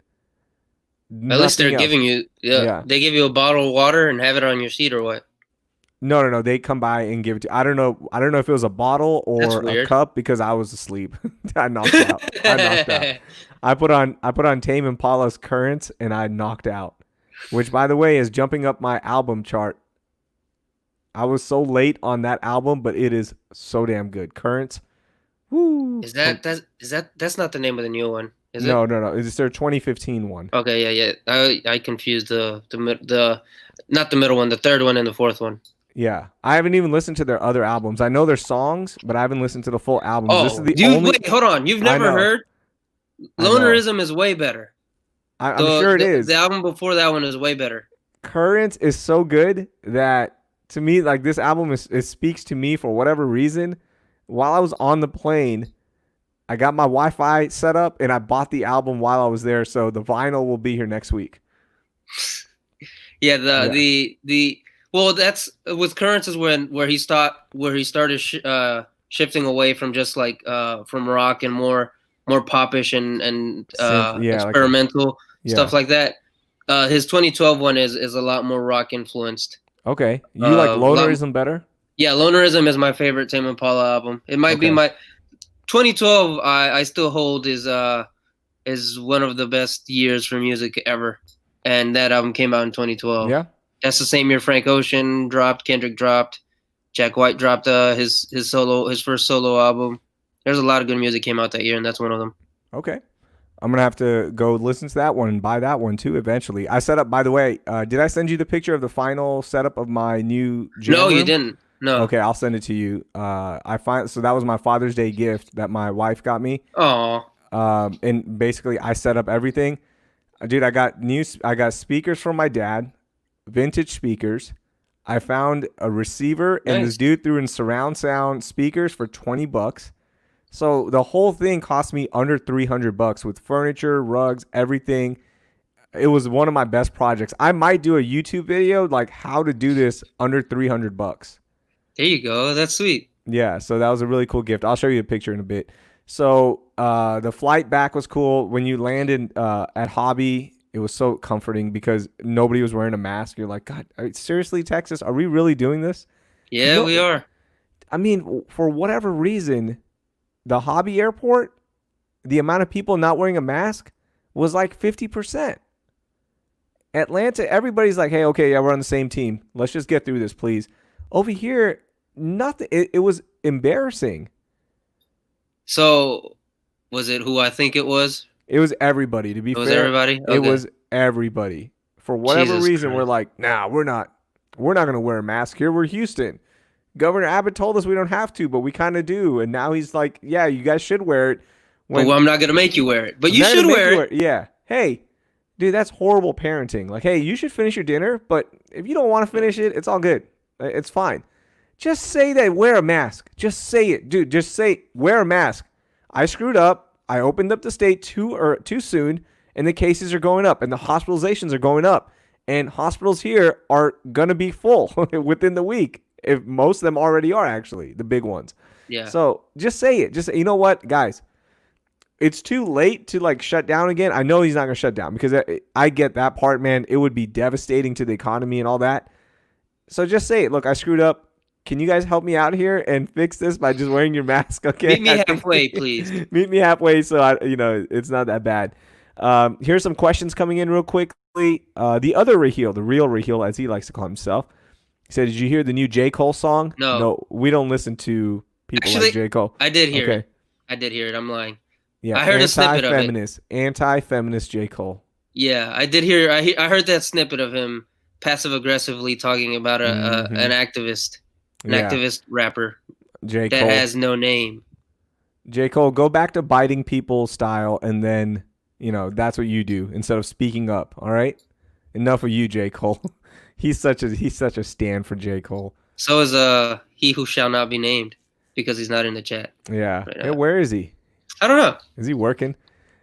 At least they're Nothing else. giving you, yeah, Yeah. they give you a bottle of water and have it on your seat or what? No, no, no. They come by and give it to. I don't know. I don't know if it was a bottle That's or a weird. cup because I was asleep. I knocked out. I knocked out. I put on Tame Impala's Currents and I knocked out. Which, by the way, is jumping up my album chart. I was so late on that album, but it is so damn good. Currents. Woo. That's not the name of the new one, is it? No, no, no. It's their 2015 one. Okay, yeah, yeah. I confused the not the middle one, the third one and the fourth one. Yeah, I haven't even listened to their other albums. I know their songs, but I haven't listened to the full albums. This is Oh, the dude, only. wait, hold on. You've I never know. heard I know. Lonerism is way better. I'm sure it The is. album before that one is way better. Currents is so good that to me, like this album it speaks to me for whatever reason. While I was on the plane, I got my Wi-Fi set up and I bought the album while I was there. So the vinyl will be here next week. Yeah, Yeah, the well, that's with Currents is where he started shifting away from just like from rock and more popish and synth. Yeah, like a experimental yeah. stuff like that. His 2012 one is a lot more rock influenced. Okay, you like Lot, Lonerism better? yeah, Lonerism is my favorite Tame Impala album. It might be Okay, my 2012. I still hold is one of the best years for music ever, and that album came out in 2012. yeah. That's the same year Frank Ocean dropped, Kendrick dropped, Jack White dropped his first solo album. There's a lot of good music came out that year, and that's one of them. Okay. I'm gonna have to go listen to that one and buy that one too eventually. I set up. By the way, did I send you the picture of the final setup of my new No, jam you room? didn't. No. Okay, I'll send it to you. So that was my Father's Day gift that my wife got me. Oh, And basically I set up everything. Dude, I got speakers from my dad, vintage speakers. I found a receiver and this nice. dude threw in surround sound speakers for $20. So the whole thing cost me under $300 with furniture, rugs, everything. It was one of my best projects. I might do a YouTube video like how to do this under $300. There you go. That's sweet. Yeah, so that was a really cool gift. I'll show you a picture in a bit. So the flight back was cool. When you landed at Hobby, it was so comforting because nobody was wearing a mask. You're like, God, seriously, Texas, are we really doing this? Because Yeah, we are. I mean, for whatever reason, the Hobby airport, the amount of people not wearing a mask was like 50%. Atlanta, everybody's like, hey, okay, yeah, we're on the same team. Let's just get through this, please. Over here, nothing. It was embarrassing. So Was it who I think it was? It was everybody. To be It was fair, everybody. it Okay. was everybody. For whatever Jesus reason, we're Christ. like, nah, we're not gonna wear a mask here. We're Houston. Governor Abbott told us we don't have to, but we kind of do. And now he's like, yeah, you guys should wear it. But When I'm not gonna make you wear it. But I'm you not gonna should make wear you it. wear it. Yeah. Hey, dude, that's horrible parenting. Like, hey, you should finish your dinner, but if you don't want to finish it, it's all good. It's fine. Just say that. Wear a mask. Just say it, dude. Just say wear a mask. I screwed up. I opened up the state too soon, and the cases are going up, and the hospitalizations are going up, and hospitals here are gonna be full within the week. If most of them already are, actually, the big ones. Yeah. So just say it. Just say, you know what, guys, it's too late to like shut down again. I know he's not going to shut down because I get that part, man. It would be devastating to the economy and all that. So just say it. Look, I screwed up. Can you guys help me out here and fix this by just wearing your mask? Okay. Meet me halfway, please. Meet me halfway so it's not that bad. Here's some questions coming in real quickly. The other Raheel, the real Raheel, as he likes to call himself, he said, "Did you hear the new J. Cole song?" No. No, we don't listen to people Actually, like J. Cole. I did hear Okay. it. I did hear it. I'm lying. Yeah, I heard a snippet of it. Anti-feminist J. Cole. Yeah, I did hear. I heard that snippet of him passive aggressively talking about an activist, Yeah, rapper J. that Cole. has no name. J. Cole, go back to biting people style, and then that's what you do instead of speaking up. All right, enough of you, J. Cole. he's such a stand for J. Cole. So is he who shall not be named because he's not in the chat. Yeah. Right Hey, now. where is he? I don't know. Is he working?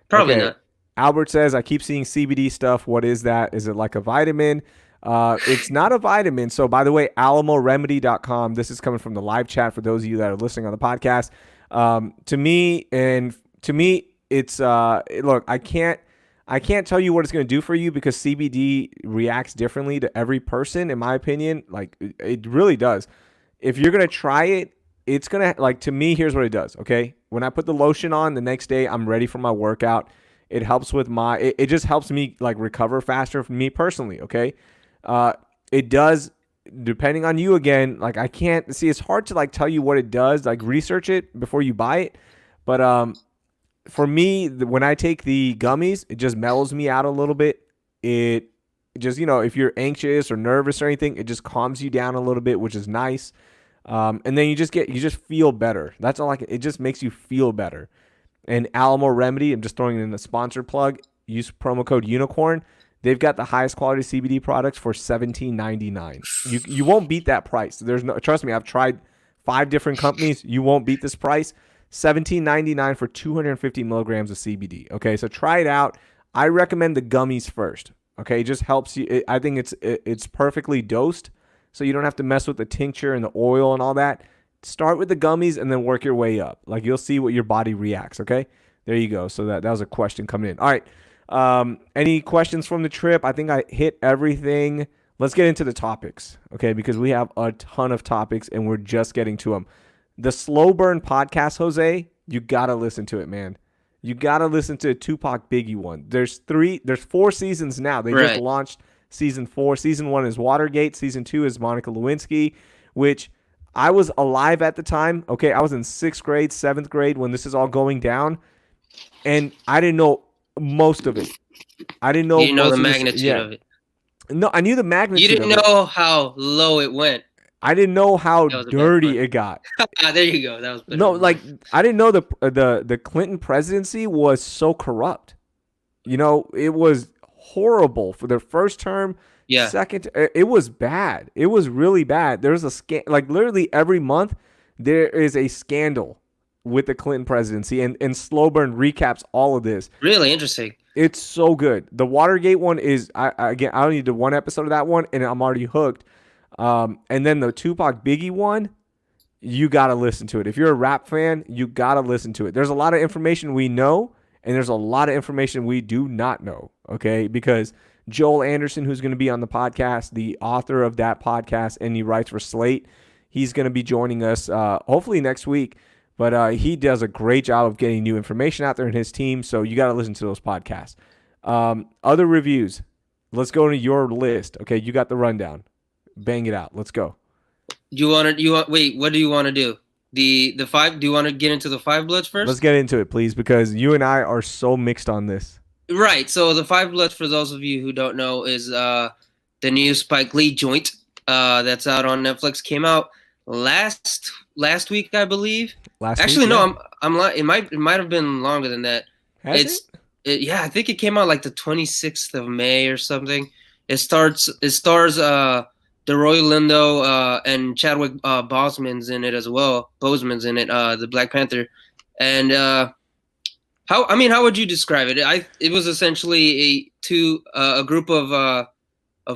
Probably Okay. not. Albert says, I keep seeing CBD stuff. What is that? Is it like a vitamin? It's not a vitamin. So, by the way, alamoremedy.com. This is coming from the live chat for those of you that are listening on the podcast. To me, it's look, I can't tell you what it's going to do for you because CBD reacts differently to every person, in my opinion. Like, it really does. If you're going to try it, it's going to, like, to me, here's what it does, okay? When I put the lotion on, the next day, I'm ready for my workout. It helps with it just helps me, like, recover faster for me personally, okay? It does, depending on you again, like, I can't, see, it's hard to, like, tell you what it does, like, research it before you buy it. But for me, when I take the gummies, it just mellows me out a little bit. It just, if you're anxious or nervous or anything, it just calms you down a little bit, which is nice. And then you just feel better. That's all it just makes you feel better. And Alamo Remedy, I'm just throwing in the sponsor plug. Use promo code Unicorn. They've got the highest quality CBD products for $17.99. You won't beat that price. Trust me, I've tried 5 different companies. You won't beat this price. $17.99 for 250 milligrams of CBD. Okay, so try it out. I recommend the gummies first. Okay, it just helps you. I think it's perfectly dosed, so you don't have to mess with the tincture and the oil and all that. Start with the gummies and then work your way up. Like, you'll see what your body reacts. Okay, there you go. So that was a question coming in. All right. Any questions from the trip? I think I hit everything. Let's get into the topics, okay? Because we have a ton of topics and we're just getting to them. The Slow Burn podcast, Jose, you got to listen to it, man. You got to listen to a Tupac Biggie one. There's 4 seasons now. They just launched season 4. Season 1 is Watergate. Season 2 is Monica Lewinsky, which I was alive at the time. Okay, I was in 6th grade, 7th grade when this is all going down. And I didn't know most of it. I didn't know, you didn't know the magnitude of it. No, I knew the magnitude. You didn't know how low it went. I didn't know how dirty it got. There you go. That was no, like, I didn't know the Clinton presidency was so corrupt. It was horrible for their first term. Yeah. Second, it was bad. It was really bad. There's a like literally every month there is a scandal with the Clinton presidency, and Slow Burn recaps all of this. Really interesting. It's so good. The Watergate one is, I only did 1 episode of that one, and I'm already hooked. And then the Tupac Biggie one, you got to listen to it. If you're a rap fan, you got to listen to it. There's a lot of information we know, and there's a lot of information we do not know, okay? Because Joel Anderson, who's going to be on the podcast, the author of that podcast, and he writes for Slate, he's going to be joining us hopefully next week. But he does a great job of getting new information out there in his team, so you got to listen to those podcasts. Other reviews. Let's go to your list. Okay, you got the rundown. Bang it out. Let's go. Wait, what do you want to do? the five. Do you want to get into the Five Bloods Let's first? get into it, please, because you and I are so mixed on this. Right. So the Five Bloods, for those of you who don't know, is the new Spike Lee joint that's out on Netflix. Came out last week, I believe. Last week, Actually, no, yeah. I'm it might have been longer than that. Has it? It's yeah, I think it came out like the 26th of May or something. It stars DeRoy Lindo and Chadwick Boseman's in it as well. Boseman's in it, the Black Panther, and how would you describe it? It was essentially a group of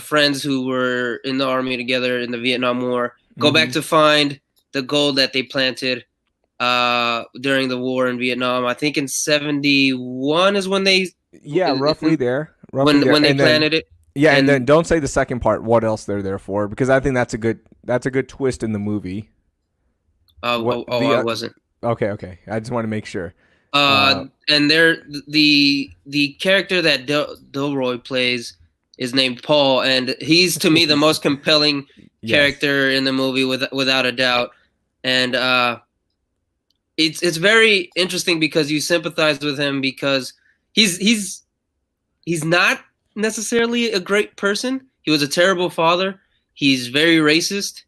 friends who were in the army together in the Vietnam War go back Mm-hmm. to find the gold that they planted during the war in Vietnam. I think in 71 is when Yeah, roughly there, roughly there, when they and then planted it. yeah, and then And don't say the second part. What else they're there for? Because I think that's a good twist in the movie. What the? I wasn't. Okay, okay. I just want to make sure. And the character that Delroy plays is named Paul, and he's to me the most compelling Yes. character in the movie without a doubt. And it's very interesting because you sympathize with him because he's he's he's not necessarily a great person. He was a terrible father. He's very racist,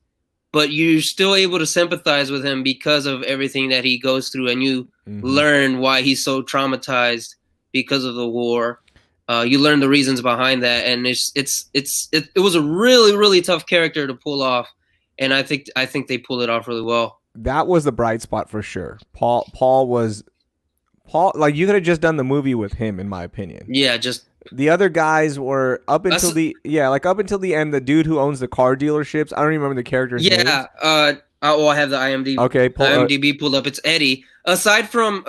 but you're still able to sympathize with him because of everything that he goes through, and you Mm-hmm. learn why he's so traumatized because of the war. You learn the reasons behind that, and it was a really tough character to pull off, and I think they pulled it off really well. That was the bright spot for sure. Paul was Paul. Like you could have just done the movie with him, in my opinion. Yeah, just The other guys were up until us. like up until the end. The dude who owns the car dealerships. I don't even remember the characters' names. Yeah. I have the Okay, IMDb pulled up. It's Eddie. Aside from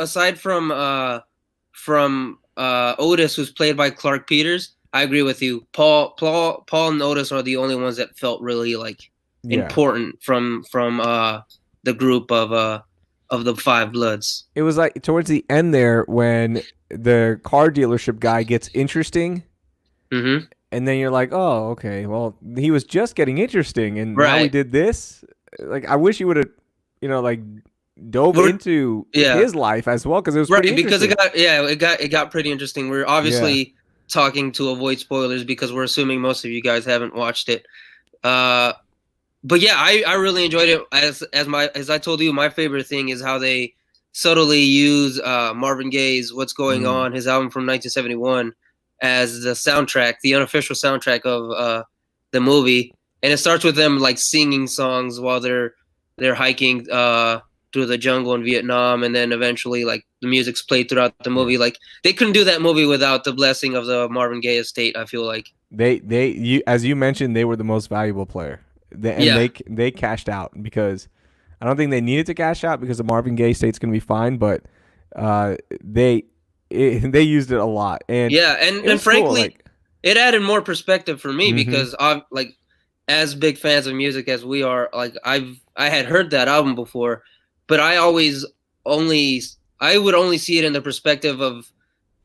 Otis, who's played by Clark Peters, I agree with you. Paul and Otis are the only ones that felt really like yeah. important from the group of the Five Bloods. It was like towards the end there when the car dealership guy gets interesting, Mm-hmm. and then you're like, oh, okay, well, he was just getting interesting, and now we Right. did this. Like, I wish you would have, like, dove We're, into yeah. his life as well because it was pretty Right, because interesting. it got pretty interesting. We're Yeah. obviously talking to avoid spoilers because we're assuming most of you guys haven't watched it. Uh, but yeah, I really enjoyed it. As I told you, my favorite thing is how they subtly use Marvin Gaye's "What's Going Mm. On," his album from 1971, as the soundtrack, the unofficial soundtrack of the movie, and it starts with them like singing songs while they're hiking through the jungle in Vietnam, and then eventually like the music's played throughout the Yeah. movie. Like they couldn't do that movie without the blessing of the Marvin Gaye estate. I feel like. As you mentioned, they were the most valuable player, and Yeah. they cashed out because I don't think they needed to cash out because the Marvin Gaye state's gonna be fine, but uh, they they used it a lot, and Yeah, and it and was cool. frankly, Like, it added more perspective for me mm-hmm, because I'm like, as big fans of music as we are, like I had heard that album before, but only I would only see it in the perspective of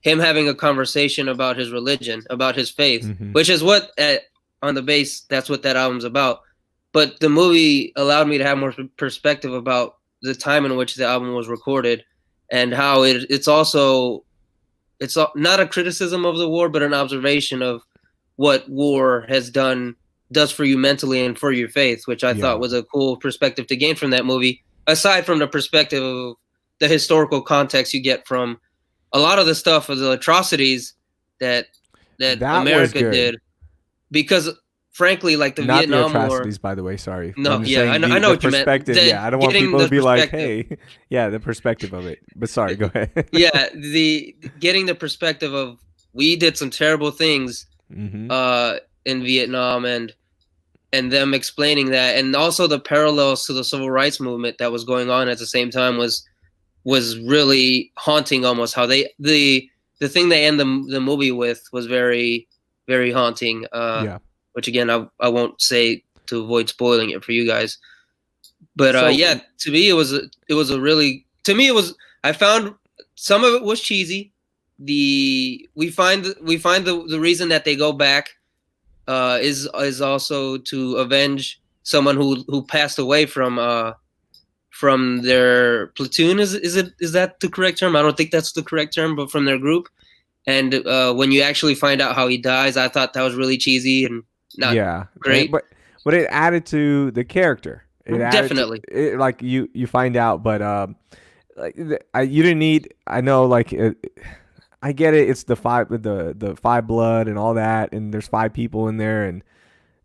him having a conversation about his religion, about his faith, mm-hmm. which is what on the base that's what that album's about. But the movie allowed me to have more perspective about the time in which the album was recorded and how it's not a criticism of the war, but an observation of what war does for you mentally and for your faith, which I Yeah. thought was a cool perspective to gain from that movie. Aside from the perspective of the historical context you get from a lot of the stuff of the atrocities that That was America good. did, because frankly, like the Not the Vietnam War. atrocities, by the way. Sorry, No, I'm just yeah, saying I know the what you meant. perspective. Yeah, I don't want Getting people to the be like, perspective. hey, yeah, the perspective of it. But sorry, go ahead. Yeah, the getting the perspective of we did some terrible things Mm-hmm. uh in Vietnam, and them explaining that, and also the parallels to the civil rights movement that was going on at the same time was really haunting. Almost how the thing they end the movie with was very haunting. Yeah. Which again I won't say to avoid spoiling it for you guys. But So yeah, to me it was a really to me it was I found some of it was cheesy. We find the reason that they go back is also to avenge someone who passed away from their platoon. Is that the correct term? I don't think that's the correct term, but from their group. And when you actually find out how he dies, I thought that was really cheesy and not Yeah, great. but it added to the character. It added to Definitely. it, like you find out, but like you didn't need. I know, like I get it. It's the five blood and all that, and there's five people in there, and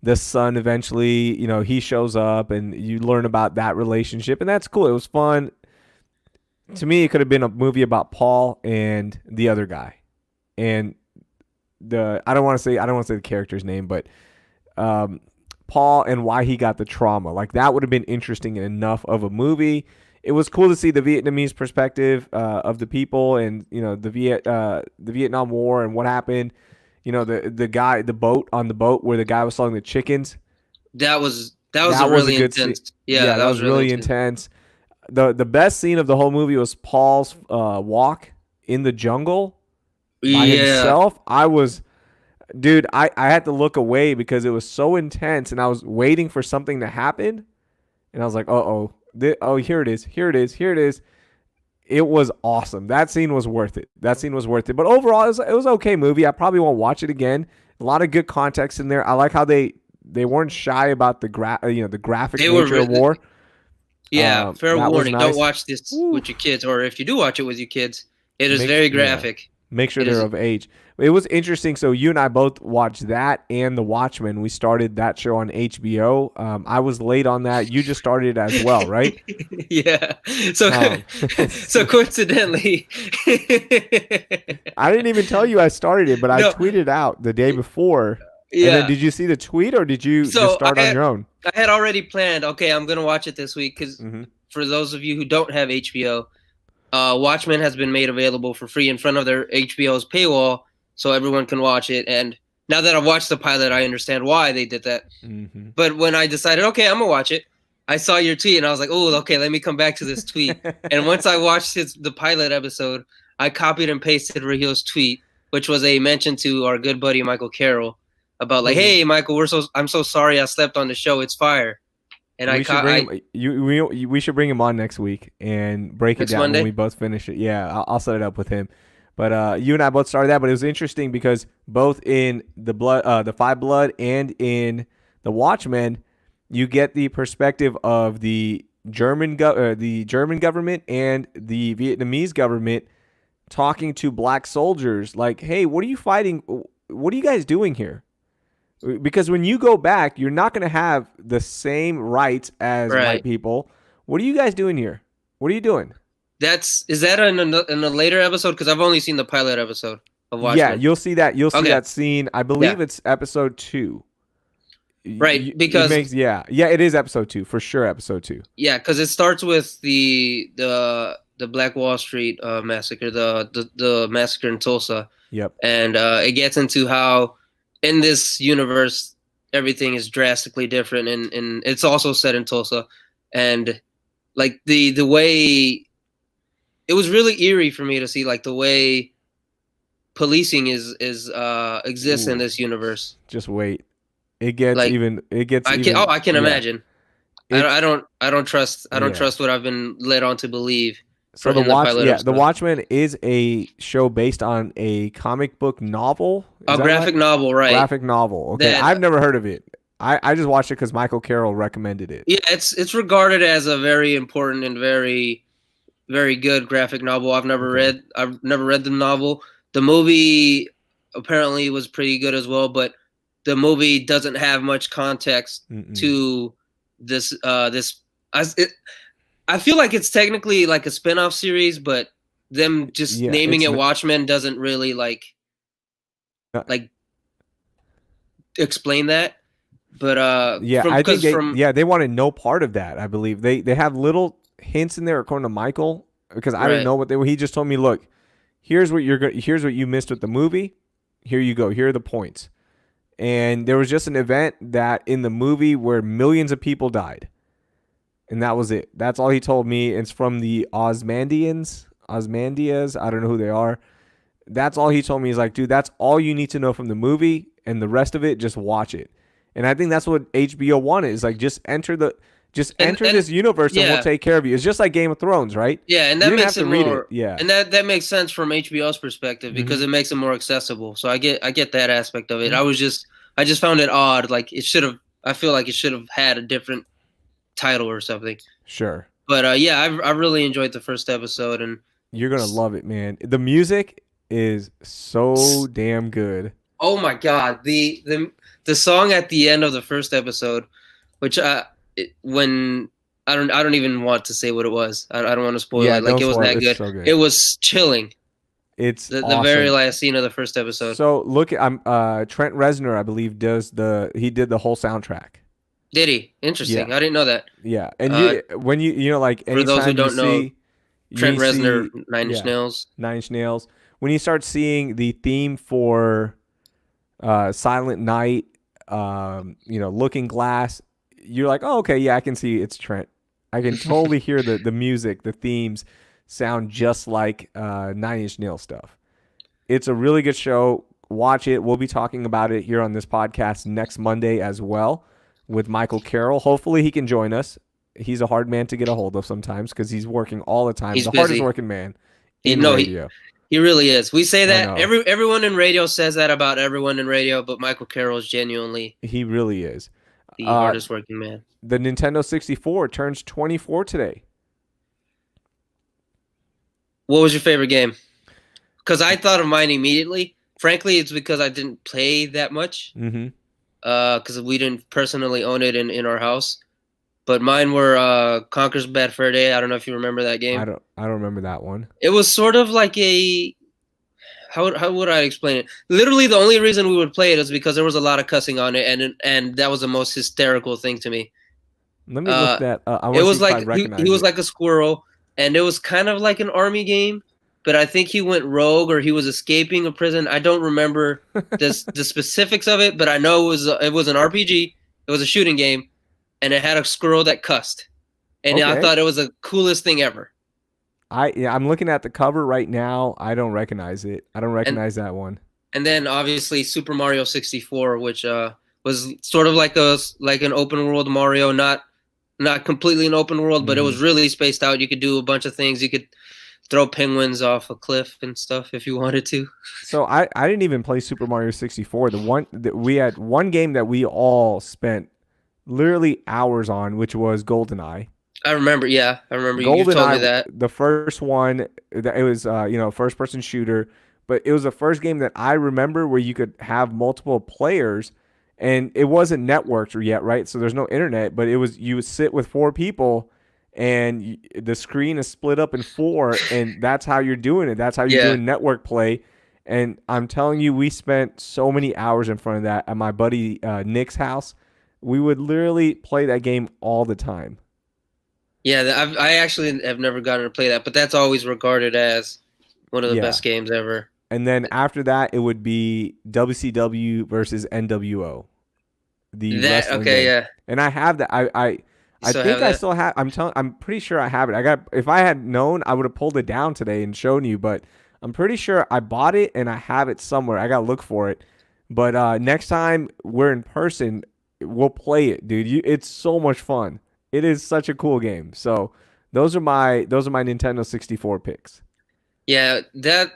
the son eventually, he shows up, and you learn about that relationship, and that's cool. It was fun. To me, it could have been a movie about Paul and the other guy, and I don't want to say the character's name, but um, Paul and why he got the trauma. Like that would have been interesting enough of a movie. It was cool to see the Vietnamese perspective of the people, and the Vietnam War and what happened. The guy, the boat where the guy was selling the chickens. That was That a was a really good scene. intense. Yeah, Yeah, that that was was really really intense. intense. The best scene of the whole movie was Paul's walk in the jungle by Yeah, himself. Dude, I had to look away because it was so intense, and I was waiting for something to happen, and I was like, oh, here it is, here it is, here it is. It was awesome. That scene was worth it. That scene was worth it. But overall, it was an okay movie. I probably won't watch it again. A lot of good context in there. I like how they weren't shy about the graphic they were. nature of war. Yeah, fair That was warning. Don't nice. watch this Woo. with your kids, or if you do watch it with your kids, it is Make very yeah. graphic. Make sure It they're is. of age. It was interesting. So you and I both watched that and The Watchmen. We started that show on HBO. I was late on that. You just started it as well, right? Yeah. So Um, so coincidentally, I didn't even tell you I started it, but I no, tweeted out the day before. And then yeah. did you see the tweet, or did you just So start on your own? I had already planned. Okay, I'm gonna watch it this week because Mm-hmm. for those of you who don't have HBO, Watchmen has been made available for free in front of their HBO's paywall, so everyone can watch it. And now that I've watched the pilot, I understand why they did that. Mm-hmm. But when I decided, okay, I'm gonna watch it, I saw your tweet and I was like, oh, okay, let me come back to this tweet. And once I watched the pilot episode, I copied and pasted Raheel's tweet, which was a mention to our good buddy Michael Carroll about like, Mhm. hey, Michael, I'm so sorry I slept on the show. It's fire. And We should bring him. We should bring him on next week and break it next down when we Monday. both finish it. Yeah, I'll set it up with him. But you and I both started that. But it was interesting because both in the Five Blood, and in the Watchmen, you get the perspective of the the German government and the Vietnamese government talking to black soldiers. Like, hey, what are you fighting? What are you guys doing here? Because when you go back, you're not going to have the same rights as white Right. people. What are you guys doing here? What are you doing? Is that in a later episode? Because I've only seen the pilot episode of Yeah, Watchmen. you'll see that. You'll see Okay. that scene. I Yeah. believe it's episode 2. Right. It Because makes yeah. It is episode 2 for sure. Episode 2. yeah, because it starts with the Black Wall Street massacre, the massacre in Tulsa, Yep. and it gets into how in this universe everything is drastically different, and it's also set in Tulsa, and like the way it was really eerie for me to see like the way policing is exists in Ooh, this universe. just wait. It gets Like even. It gets I can even. I can Yeah. imagine. It's I don't trust yeah. what I've been led on to believe So in the pilot The episode. Watchmen is a show based on a comic book novel. Is A that right? graphic novel, right? Graphic novel. Okay, That I've never heard of it. I just watched it because Michael Carroll recommended it. yeah, it's regarded as a very important and very good graphic novel. Okay. I've never read the novel. The movie apparently was pretty good as well, but the movie doesn't have much context Mm-mm. to this. It, I feel like it's technically like a spin-off series, but them just Yeah, naming it's it Watchmen doesn't really uh, like explain that. But yeah. from I think because from they wanted no part of that. I believe they have little hints in there according to Michael, because I didn't right, know what they were. He just told me, look, here's what you missed with the movie. Here you go. Here are the points. And there was just an event that in the movie where millions of people died. And that was it. That's all he told me. It's from the Osmandias. I don't know who they are. That's all he told me. He's like, dude, that's all you need to know from the movie, and the rest of it, just watch it. And I think that's what HBO wanted. Is like, just Just enter And this universe and we'll yeah, take care of you. It's just like Game of Thrones, right? yeah, and You that didn't makes have it to read it. more, Yeah. and that makes sense from HBO's perspective because Mm-hmm. it makes it more accessible. So I get that aspect of it. Mm-hmm. I just found it odd. Like it should have. I feel like it should have had a different title or something. Sure. But yeah, I really enjoyed the first episode, and You're gonna love it, man. The music is so damn good. oh my god, the song at the end of the first episode, which when I don't even want to say what it was. I don't want to spoil Yeah, it. Like don't it was spoil it. that It's good. so It good. was chilling. It's The very awesome. last scene of the first episode. So look, I'm Trent Reznor, I believe, he did the whole soundtrack. Did he? Yeah, Interesting. I didn't know that. yeah. And Uh, when like for those who anytime don't know, Trent you Reznor, see, Nine Inch yeah, Nails. Nine Inch Nails. When you start seeing the theme for Silent Night, Looking Glass, you're like, oh, okay, yeah, I can see it's Trent. I can totally hear the music, the themes sound just like Nine Inch Nails stuff. It's a really good show. Watch it. We'll be talking about it here on this podcast next Monday as well with Michael Carroll. Hopefully he can join us. He's a hard man to get a hold of sometimes because he's working all the time. He's The hardest busy. working man He in no he radio. he really is. We say I that know. everyone in radio says that about everyone in radio, but Michael Carroll is genuinely He really is. the Uh, hardest working man. the Nintendo 64 turns 24 today. What was your favorite game? Because I thought of mine immediately. Frankly, it's because I didn't play that much. Mm-hmm. Because we didn't personally own it in our house. But mine were Conker's Bad Fur Day. I don't know if you remember that game. I don't remember that one. It was sort of like a how would I explain it? Literally, the only reason we would play it is because there was a lot of cussing on it, and that was the most hysterical thing to me. Let me look Uh, that I it want to see was if I like he recognize was it. like a squirrel, and it was kind of like an army game, but I think he went rogue or he was escaping a prison. I don't remember the specifics of it, but I know it was an RPG. It was a shooting game, and it had a squirrel that cussed, and I Okay. thought it was the coolest thing ever. I'm looking at the cover right now. I don't recognize it. I don't And recognize that one. and then obviously Super Mario 64, which was sort of like an open world Mario, not completely an open world, but it Mm-hmm. was really spaced out. You could do a bunch of things. You could throw penguins off a cliff and stuff if you wanted to. So I didn't even play Super Mario 64. The one that we had one game that we all spent literally hours on, which was GoldenEye. I remember, yeah, I remember you've told me GoldenEye, that. the first one, it was first person shooter, but it was the first game that I remember where you could have multiple players, and it wasn't networked yet, right? So there's no internet, but it was you would sit with four people, and the screen is split up in four, and that's how you're doing it. That's how you're Yeah, doing network play. And I'm telling you, we spent so many hours in front of that at my buddy Nick's house. We would literally play that game all the time. yeah. I actually have never gotten to play that, but that's always regarded as one of the Yeah. best games ever. And then after that, it would be WCW versus NWO, the That wrestling okay, game. yeah. And I have that. You I still have think I that? still have. I'm pretty sure I have it. If I had known, I would have pulled it down today and shown you. But I'm pretty sure I bought it and I have it somewhere. I gotta look for it. But next time we're in person, we'll play it, dude. It's so much fun. It is such a cool game. So those are my Nintendo 64 picks. Yeah, that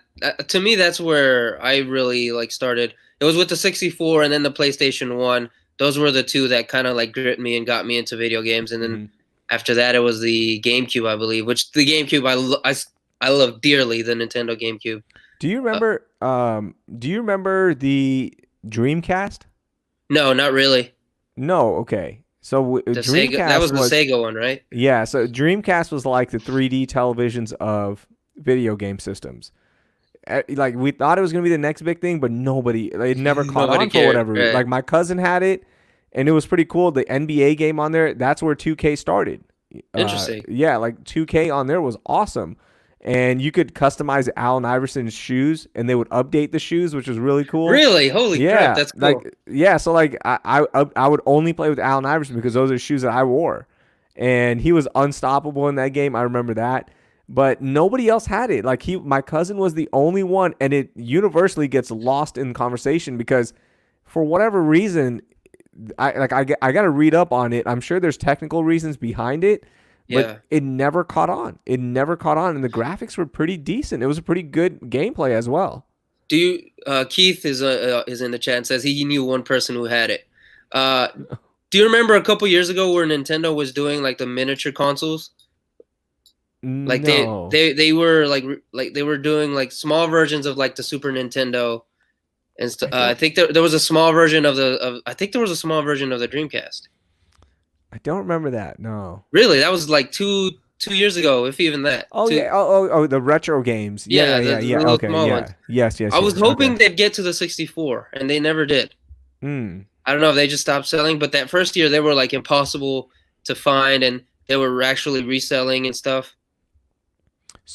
to me that's where I really like started. It was with the 64 and then the PlayStation 1. Those were the two that kind of like gripped me and got me into video games. And then Mm-hmm. after that it was the GameCube, I believe, which the GameCube I love dearly, the Nintendo GameCube. Do you Uh, remember? Do you remember the Dreamcast? no, not really. No. Okay. So The Sega, that Dreamcast was the was Sega one, right? yeah. So Dreamcast was like the 3D televisions of video game systems. Like we thought it was gonna be the next big thing, but it never caught Nobody on for cared. whatever reason. Right. Like my cousin had it, and it was pretty cool. The NBA game on there, that's where 2K started. Interesting. Yeah, like 2K on there was awesome. And you could customize Allen Iverson's shoes, and they would update the shoes, which was really cool. Really? Holy crap, Yeah, that's cool. so like I would only play with Allen Iverson because those are shoes that I wore, and he was unstoppable in that game. I remember that, but nobody else had it. Like my cousin was the only one, and it universally gets lost in conversation because for whatever reason, I got to read up on it. I'm sure there's technical reasons behind it, but Yeah. it never caught on. It never caught on, and the graphics were pretty decent. It was a pretty good gameplay as well. Do you? Keith is in the chat and says he knew one person who had it. Uh, do you remember a couple years ago where Nintendo was doing like the miniature consoles? Like No. they were like they were doing like small versions of like the Super Nintendo and I I don't think there was a small version of I think there was a small version of the Dreamcast. I don't remember that. No. Really, that was like two years ago, if even that. Oh Two, yeah. The retro games. Yeah, yeah, yeah, yeah, the yeah. little Okay, small ones. yeah. Yes, I yes, was yes. Okay. hoping they'd get to the 64, and they never did. Hmm. I don't know if they just stopped selling, but that first year they were like impossible to find, and they were actually reselling and stuff.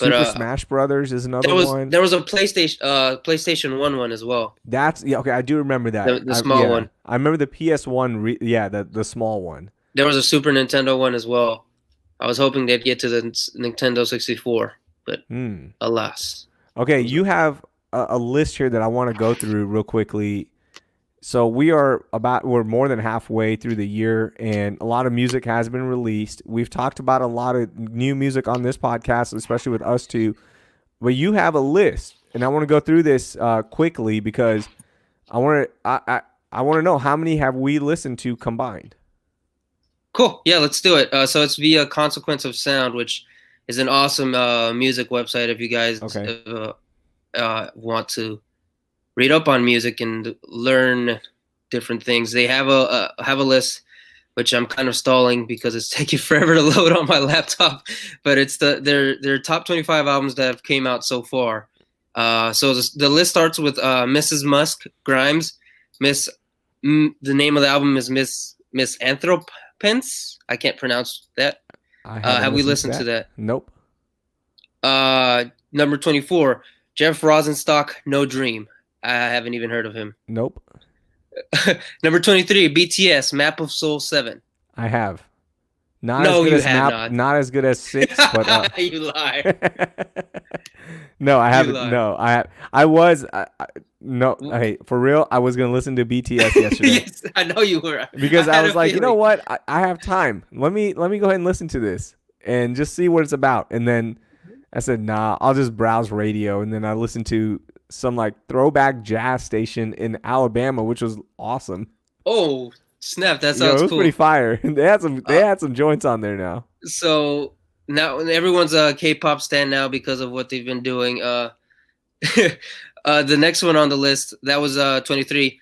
But Super Smash Brothers is another one. there was a PlayStation one as well, That's yeah. Okay, I do remember that. the small one. I remember the PS1. Yeah, the small one. There was a Super Nintendo one as well. I was hoping they'd get to the Nintendo 64, but Hmm. alas. Okay, you have a list here that I want to go through real quickly. So we're more than halfway through the year, and a lot of music has been released. We've talked about a lot of new music on this podcast, especially with us two. But you have a list, and I want to go through this quickly because I want to know how many have we listened to combined. Cool. Yeah, let's do it. So it's via Consequence of Sound, which is an awesome music website if you guys Okay. want to read up on music and learn different things. They have a list, which I'm kind of stalling because it's taking forever to load on my laptop. But it's their top 25 albums that have came out so far. So the list starts with Mrs. Musk Grimes. The name of the album is Miss Anthropence. I can't pronounce that. Have we listened to that? Nope. Number 24, Jeff Rosenstock, No Dream. I haven't even heard of him. Nope. Number 23, BTS, Map of Soul 7. I have. Not No, as good you as have Map, not. not as good as 6, but You lie. no, I You haven't. lie. No, I was no. Hey, for real, I was gonna listen to BTS yesterday Yes, I know you were. because I I had was a like, you know feeling. what, I have time. Let me go ahead and listen to this and just see what it's about. And then I said, nah, I'll just browse radio. And then I listened to some like throwback jazz station in Alabama, which was awesome. Oh, snap. That You know, it sounds was pretty cool. fire. They Uh, had some joints on there now. so now everyone's a K-pop stan now because of what they've been doing. The next one on the list, that was 23.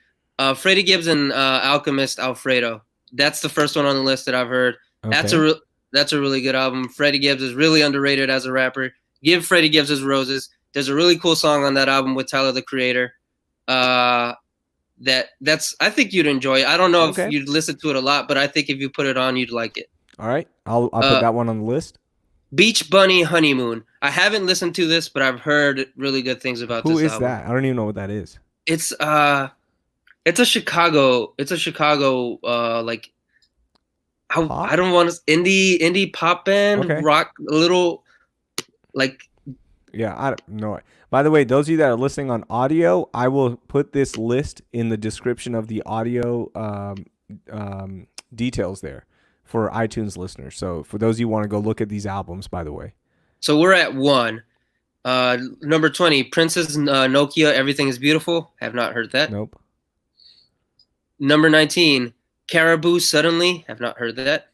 Freddie Gibbs and Alchemist Alfredo. That's the first one on the list that I've heard. That's Okay. that's a really good album. Freddie Gibbs is really underrated as a rapper. Give Freddie Gibbs his roses. There's a really cool song on that album with Tyler the Creator. That's I think you'd enjoy it. I don't know if Okay. you'd listen to it a lot, but I think if you put it on, you'd like it. All right. I'll put Uh, that one on the list. Beach Bunny Honeymoon. I haven't listened to this, but I've heard really good things about Who this is album. that? I don't even know what that is. It's a Chicago like Pop? I don't want to indie pop band Okay. rock a little like Yeah, I don't know. By the way, those of you that are listening on audio, I will put this list in the description of the audio details there for iTunes listeners. So for those of you who want to go look at these albums, by the way. so we're at 1. Number 20, Princess Nokia, Everything is Beautiful. Have not heard that. Nope. Number 19, Caribou Suddenly. Have not heard that.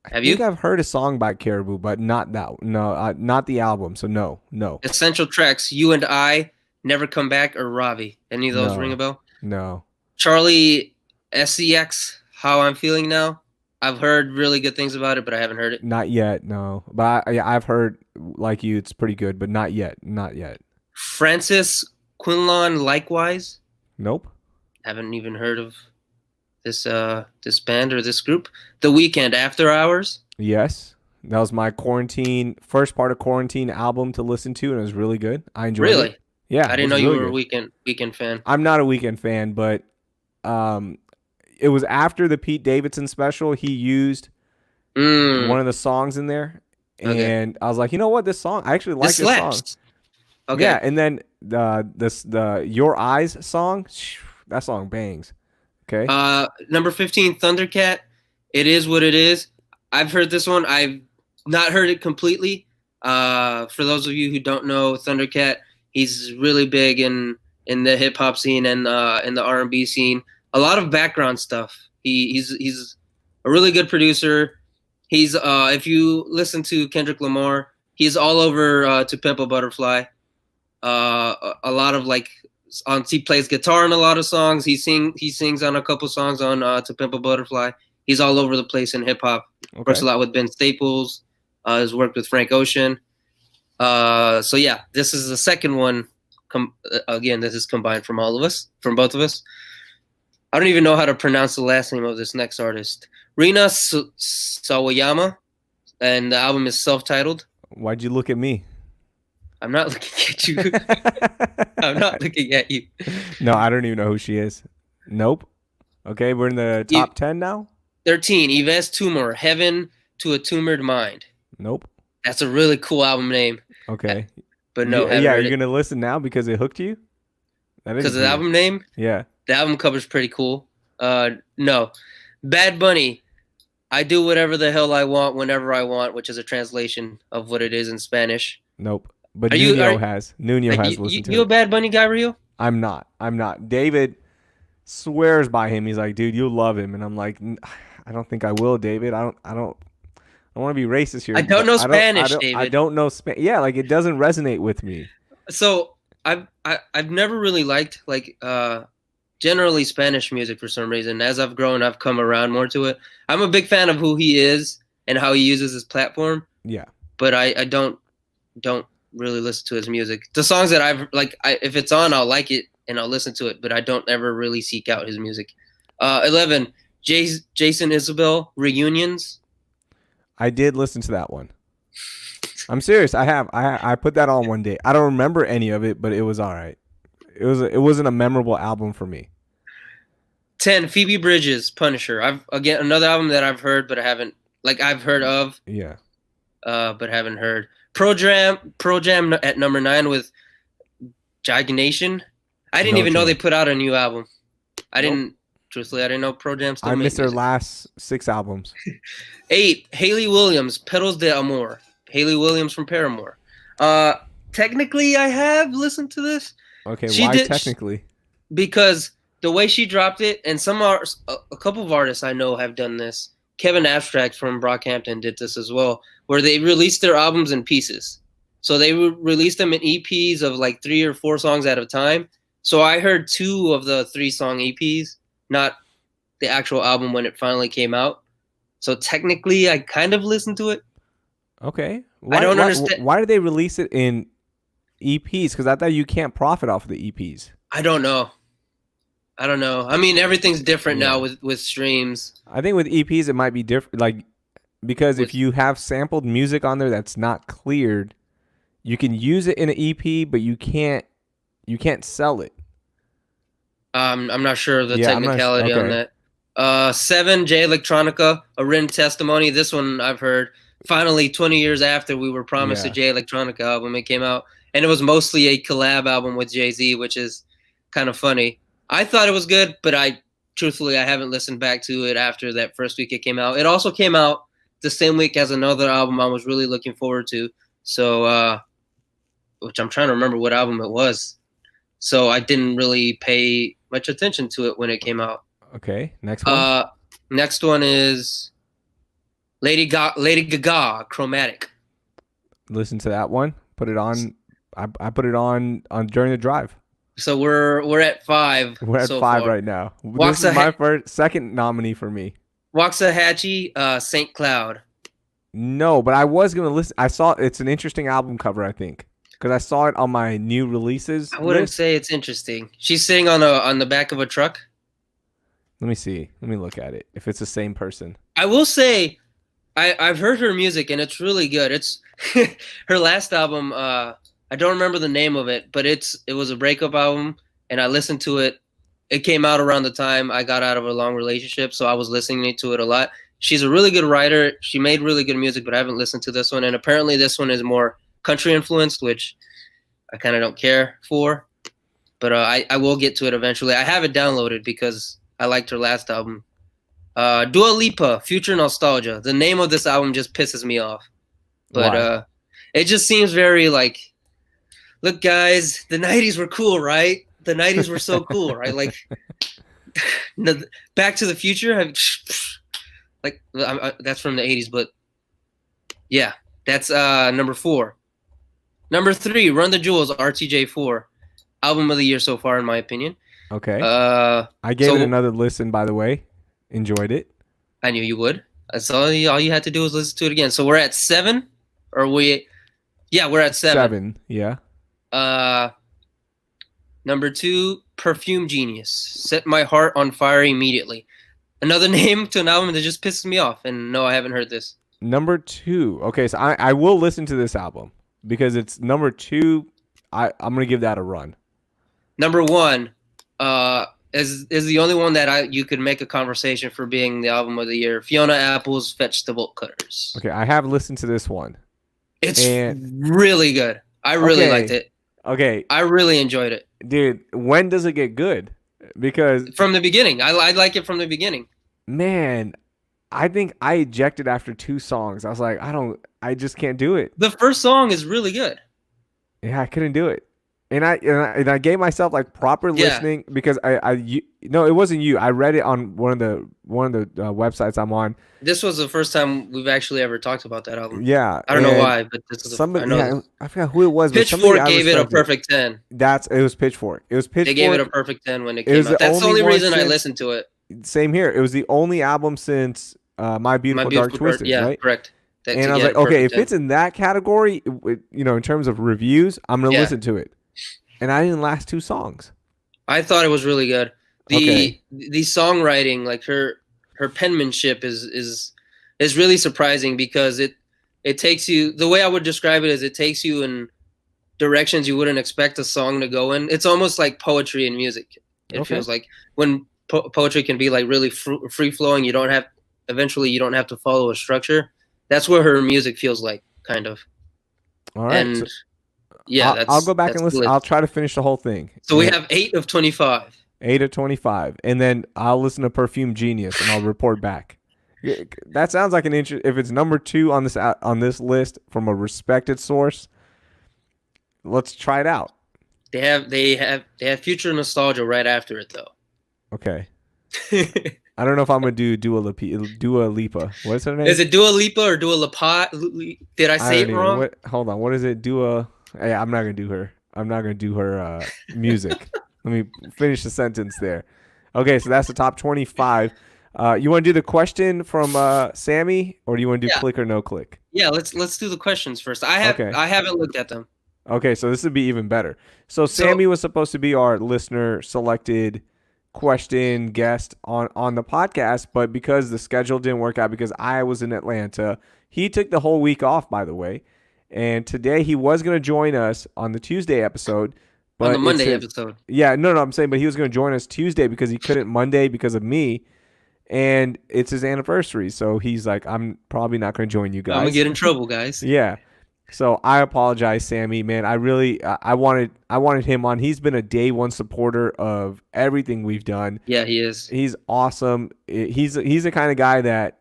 I Have think you? I've heard a song by Caribou, but not that. No, not the album. So no, Essential Tracks, You and I, Never Come Back, or Ravi. Any of those ring a bell? no. Charlie SEX, How I'm Feeling Now. I've heard really good things about it, but I haven't heard it. Not yet. No, but I've heard like you, it's pretty good, but not yet. Not yet. Francis Quinlan, Likewise. Nope. Haven't even heard of this band or this group. The Weekend, After Hours. Yes. That was my first part of quarantine album to listen to, and it was really good. I enjoyed Really? it. Yeah, I didn't know you were a Weekend fan. I'm not a Weekend fan, but it was after the Pete Davidson special. He used one of the songs in there, and Okay. I was like, you know what, this song, I actually like This this song. slaps. Okay. Yeah, and then the Your Eyes song, that song bangs. Okay. Number 15, Thundercat. It is what it is. I've heard this one. I've not heard it completely. For those of you who don't know, Thundercat, he's really big in the hip hop scene and in the R&B scene. A lot of background stuff. He's a really good producer. He's if you listen to Kendrick Lamar, he's all over To Pimp a Butterfly. A lot of like he plays guitar in a lot of songs. He sings on a couple songs on To Pimp a Butterfly. He's all over the place in hip hop. Okay. Works a lot with Ben Staples. Has worked with Frank Ocean. So yeah, this is the second one. Again, this is combined from both of us. I don't even know how to pronounce the last name of this next artist. Rina Sawayama, and the album is self-titled. Why'd you look at me? I'm not looking at you. I'm not looking at you. No, I don't even know who she is. Nope. Okay, we're in the top 10 now? 13, Yves Tumor, Heaven to a Tumored Mind. Nope. That's a really cool album name. Okay. But no, yeah, are you going to listen now because it hooked you? Because of the album name? Yeah. The album cover's pretty cool. No. Bad Bunny, I do whatever the hell I want whenever I want, which is a translation of what it is in Spanish. Nope. But Nuno has listened to it. You a Bad Bunny guy, Rio? I'm not. David swears by him. He's like, dude, you'll love him. And I'm like, I don't think I will, David. I don't want to be racist here. I don't know Spanish, David. I don't know Spanish. Yeah, like it doesn't resonate with me. So I've never really liked like generally Spanish music for some reason. As I've grown, I've come around more to it. I'm a big fan of who he is and how he uses his platform. Yeah. But I don't really listen to his music. The songs that if it's on, I'll like it and I'll listen to it, but I don't ever really seek out his music. 11, Jason Isabel, Reunions. I did listen to that one. I'm serious. I have. I put that on one day. I don't remember any of it, but it was all right. It wasn't a memorable album for me. 10, Phoebe Bridgers, Punisher. Again another album that I've heard but I've heard of. Yeah. But haven't heard. Pro Jam at number 9 with Giganation. I didn't even know they put out a new album. Truthfully, I didn't know Pro Jam still I missed their music. last 6 albums. 8, Hayley Williams, Pedals de Amor. Hayley Williams from Paramore. Technically, I have listened to this. Okay, why technically? Because the way she dropped it, and a couple of artists I know have done this. Kevin Abstract from Brockhampton did this as well, where they released their albums in pieces. So they released them in EPs of like 3 or 4 songs at a time. So I heard 2 of the 3-song EPs, not the actual album when it finally came out. So technically, I kind of listened to it. Okay. I don't understand. Why did they release it in EPs? Because I thought you can't profit off of the EPs. I don't know. I mean, everything's different now with streams. I think with EPs, it might be different. Because if you have sampled music on there that's not cleared, you can use it in an EP, but you can't sell it. I'm not sure of the technicality on that. 7, Jay Electronica, A Written Testimony. This one I've heard. Finally, 20 years after we were promised a Jay Electronica album, it came out. And it was mostly a collab album with Jay-Z, which is kind of funny. I thought it was good, but truthfully, I haven't listened back to it after that first week it came out. It also came out the same week as another album I was really looking forward to. So, which I'm trying to remember what album it was. So I didn't really pay much attention to it when it came out. Okay, next one. Next one is Lady Gaga, Chromatic. Listen to that one. Put it on. I put it on during the drive. So we're at 5. We're at 5 far. Right now. This is my second nominee for me. Waxahachie, St. Cloud. No, but I was gonna listen. I saw it's an interesting album cover. I think because I saw it on my new releases. I wouldn't say it's interesting. She's sitting on the back of a truck. Let me see. Let me look at it. If it's the same person. I will say, I've heard her music and it's really good. It's her last album. I don't remember the name of it, but it was a breakup album, and I listened to it. It came out around the time I got out of a long relationship, so I was listening to it a lot. She's a really good writer. She made really good music, but I haven't listened to this one. And apparently this one is more country influenced, which I kind of don't care for. But I will get to it eventually. I have it downloaded because I liked her last album. Dua Lipa, Future Nostalgia. The name of this album just pisses me off, but Why? it just seems very like, look, guys, the '90s were cool, right? The '90s were so cool, right? Like, Back to the Future. Like, that's from the '80s, but yeah, that's number 4. Number 3, Run the Jewels, RTJ4, album of the year so far, in my opinion. Okay. Uh, I gave it so another listen, by the way. Enjoyed it. I knew you would. That's all you had to do was listen to it again. So we're at 7, or we? Yeah, we're at 7. 7. Yeah. Uh, Number 2, Perfume Genius, Set My Heart on Fire Immediately. Another name to an album that just pisses me off. And no, I haven't heard this. Number 2. Okay, so I will listen to this album because it's number 2. I'm gonna give that a run. Number 1, is the only one that you could make a conversation for being the album of the year. Fiona Apple's Fetch the Bolt Cutters. Okay, I have listened to this one. It's really good. I really liked it. Okay, I really enjoyed it. Dude, when does it get good? Because from the beginning, I like it from the beginning. Man, I think I ejected after 2 songs. I was like, I just can't do it. The first song is really good. Yeah, I couldn't do it. And I gave myself like proper listening because no, it wasn't you. I read it on one of the websites I'm on. This was the first time we've actually ever talked about that album. Yeah, I don't know why, but this is somebody. I forgot who it was. Pitchfork gave it a perfect 10. It was Pitchfork. It was Pitchfork. They gave it a perfect 10 when it came out. That's the only reason I listened to it. Same here. It was the only album since My Beautiful Dark Twisted. Yeah, right? Correct. And I was like, okay, if it's in that category, in terms of reviews, I'm gonna listen to it. And I didn't last 2 songs. I thought it was really good. The songwriting, like her penmanship is really surprising because it takes you, the way I would describe it is it takes you in directions you wouldn't expect a song to go in. It's almost like poetry and music. It feels like when poetry can be like really free flowing. You don't have to follow a structure. That's what her music feels like, kind of. All right. And I'll go back and listen. I'll try to finish the whole thing. So we have 8 of 25. 8 of 25, and then I'll listen to Perfume Genius and I'll report back. That sounds like an interest. If it's number 2 on this list from a respected source, let's try it out. They have Future Nostalgia right after it though. Okay. I don't know if I'm gonna do Dua Lipa. What's her name? Is it Dua Lipa or Dua Lipa? Did I say it wrong? Hold on. What is it? Dua. Hey, I'm not gonna do her. I'm not gonna do her music. Let me finish the sentence there. Okay, so that's the top 25. You want to do the question from Sammy, or do you want to do click or no click? Yeah, let's do the questions first. I haven't looked at them. Okay, so this would be even better. So Sammy was supposed to be our listener selected question guest on the podcast, but because the schedule didn't work out because I was in Atlanta, he took the whole week off, by the way. And today he was going to join us on the Tuesday episode. But on the Monday episode. Yeah, no, I'm saying, but he was going to join us Tuesday because he couldn't Monday because of me. And it's his anniversary. So he's like, I'm probably not going to join you guys. I'm going to get in trouble, guys. Yeah. So I apologize, Sammy, man. I wanted him on. He's been a day one supporter of everything we've done. Yeah, he is. He's awesome. He's the kind of guy that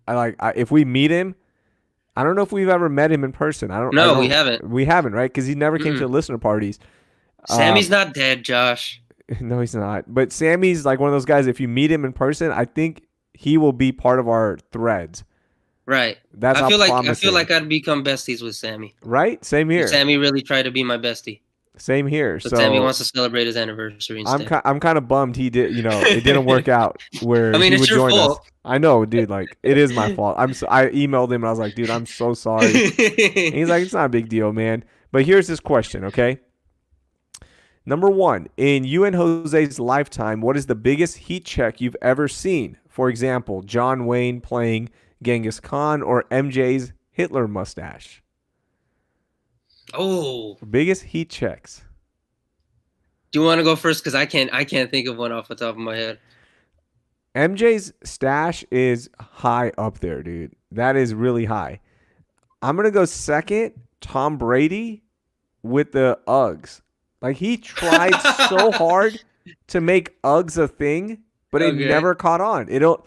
I like. If we meet him, I don't know if we've ever met him in person. We haven't. We haven't, right? Because he never came to listener parties. Sammy's not dead, Josh. No, he's not. But Sammy's like one of those guys. If you meet him in person, I think he will be part of our threads. Right. I feel like I'd become besties with Sammy. Right. Same here. Sammy really tried to be my bestie. Same here. But Sammy wants to celebrate his anniversary instead. I'm kind of bummed he did. It didn't work out where he would join us. I know, dude. Like it is my fault. I emailed him and I was like, dude, I'm so sorry. And he's like, it's not a big deal, man. But here's this question, okay? Number 1, in you and Jose's lifetime, what is the biggest heat check you've ever seen? For example, John Wayne playing Genghis Khan or MJ's Hitler mustache? Oh, biggest heat checks. Do you want to go first? Because I can't think of one off the top of my head. MJ's stash is high up there, dude. That is really high. I'm gonna go second. Tom Brady with the Uggs. Like he tried so hard to make Uggs a thing, but it Okay. never caught on. It don't.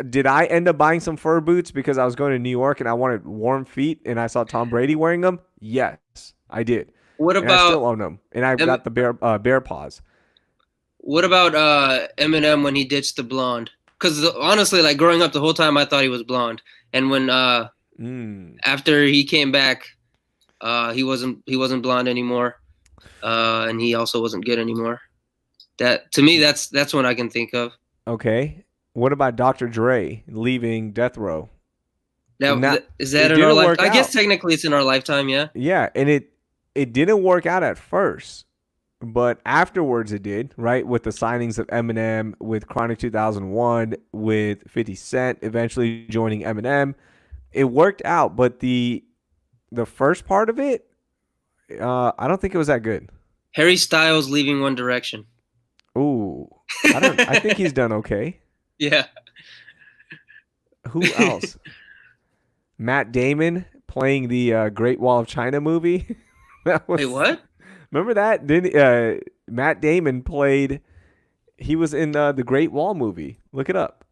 Did I end up buying some fur boots because I was going to New York and I wanted warm feet and I saw Tom Brady wearing them? Yes, I did, What and I about still own them. And I've M- got the bear paws. what about Eminem when he ditched the blonde? Because honestly, like growing up, the whole time I thought he was blonde, and when Mm. after he came back, he wasn't blonde anymore, and he also wasn't good anymore. That to me, that's what I can think of. Okay. What about Dr. Dre leaving Death Row? And that Is that it in our didn't life? work I guess out. technically it's in our lifetime. Yeah. Yeah, and it didn't work out at first, but afterwards it did, right? With the signings of Eminem, with Chronic 2001, with 50 Cent eventually joining Eminem, it worked out. But the first part of it, I don't think it was that good. Harry Styles leaving One Direction. Ooh, I don't. I think he's done okay. Yeah. Who else? Matt Damon playing the Great Wall of China movie. That Wait, was. what? Remember that? Did Matt Damon played? He was in the Great Wall movie. Look it up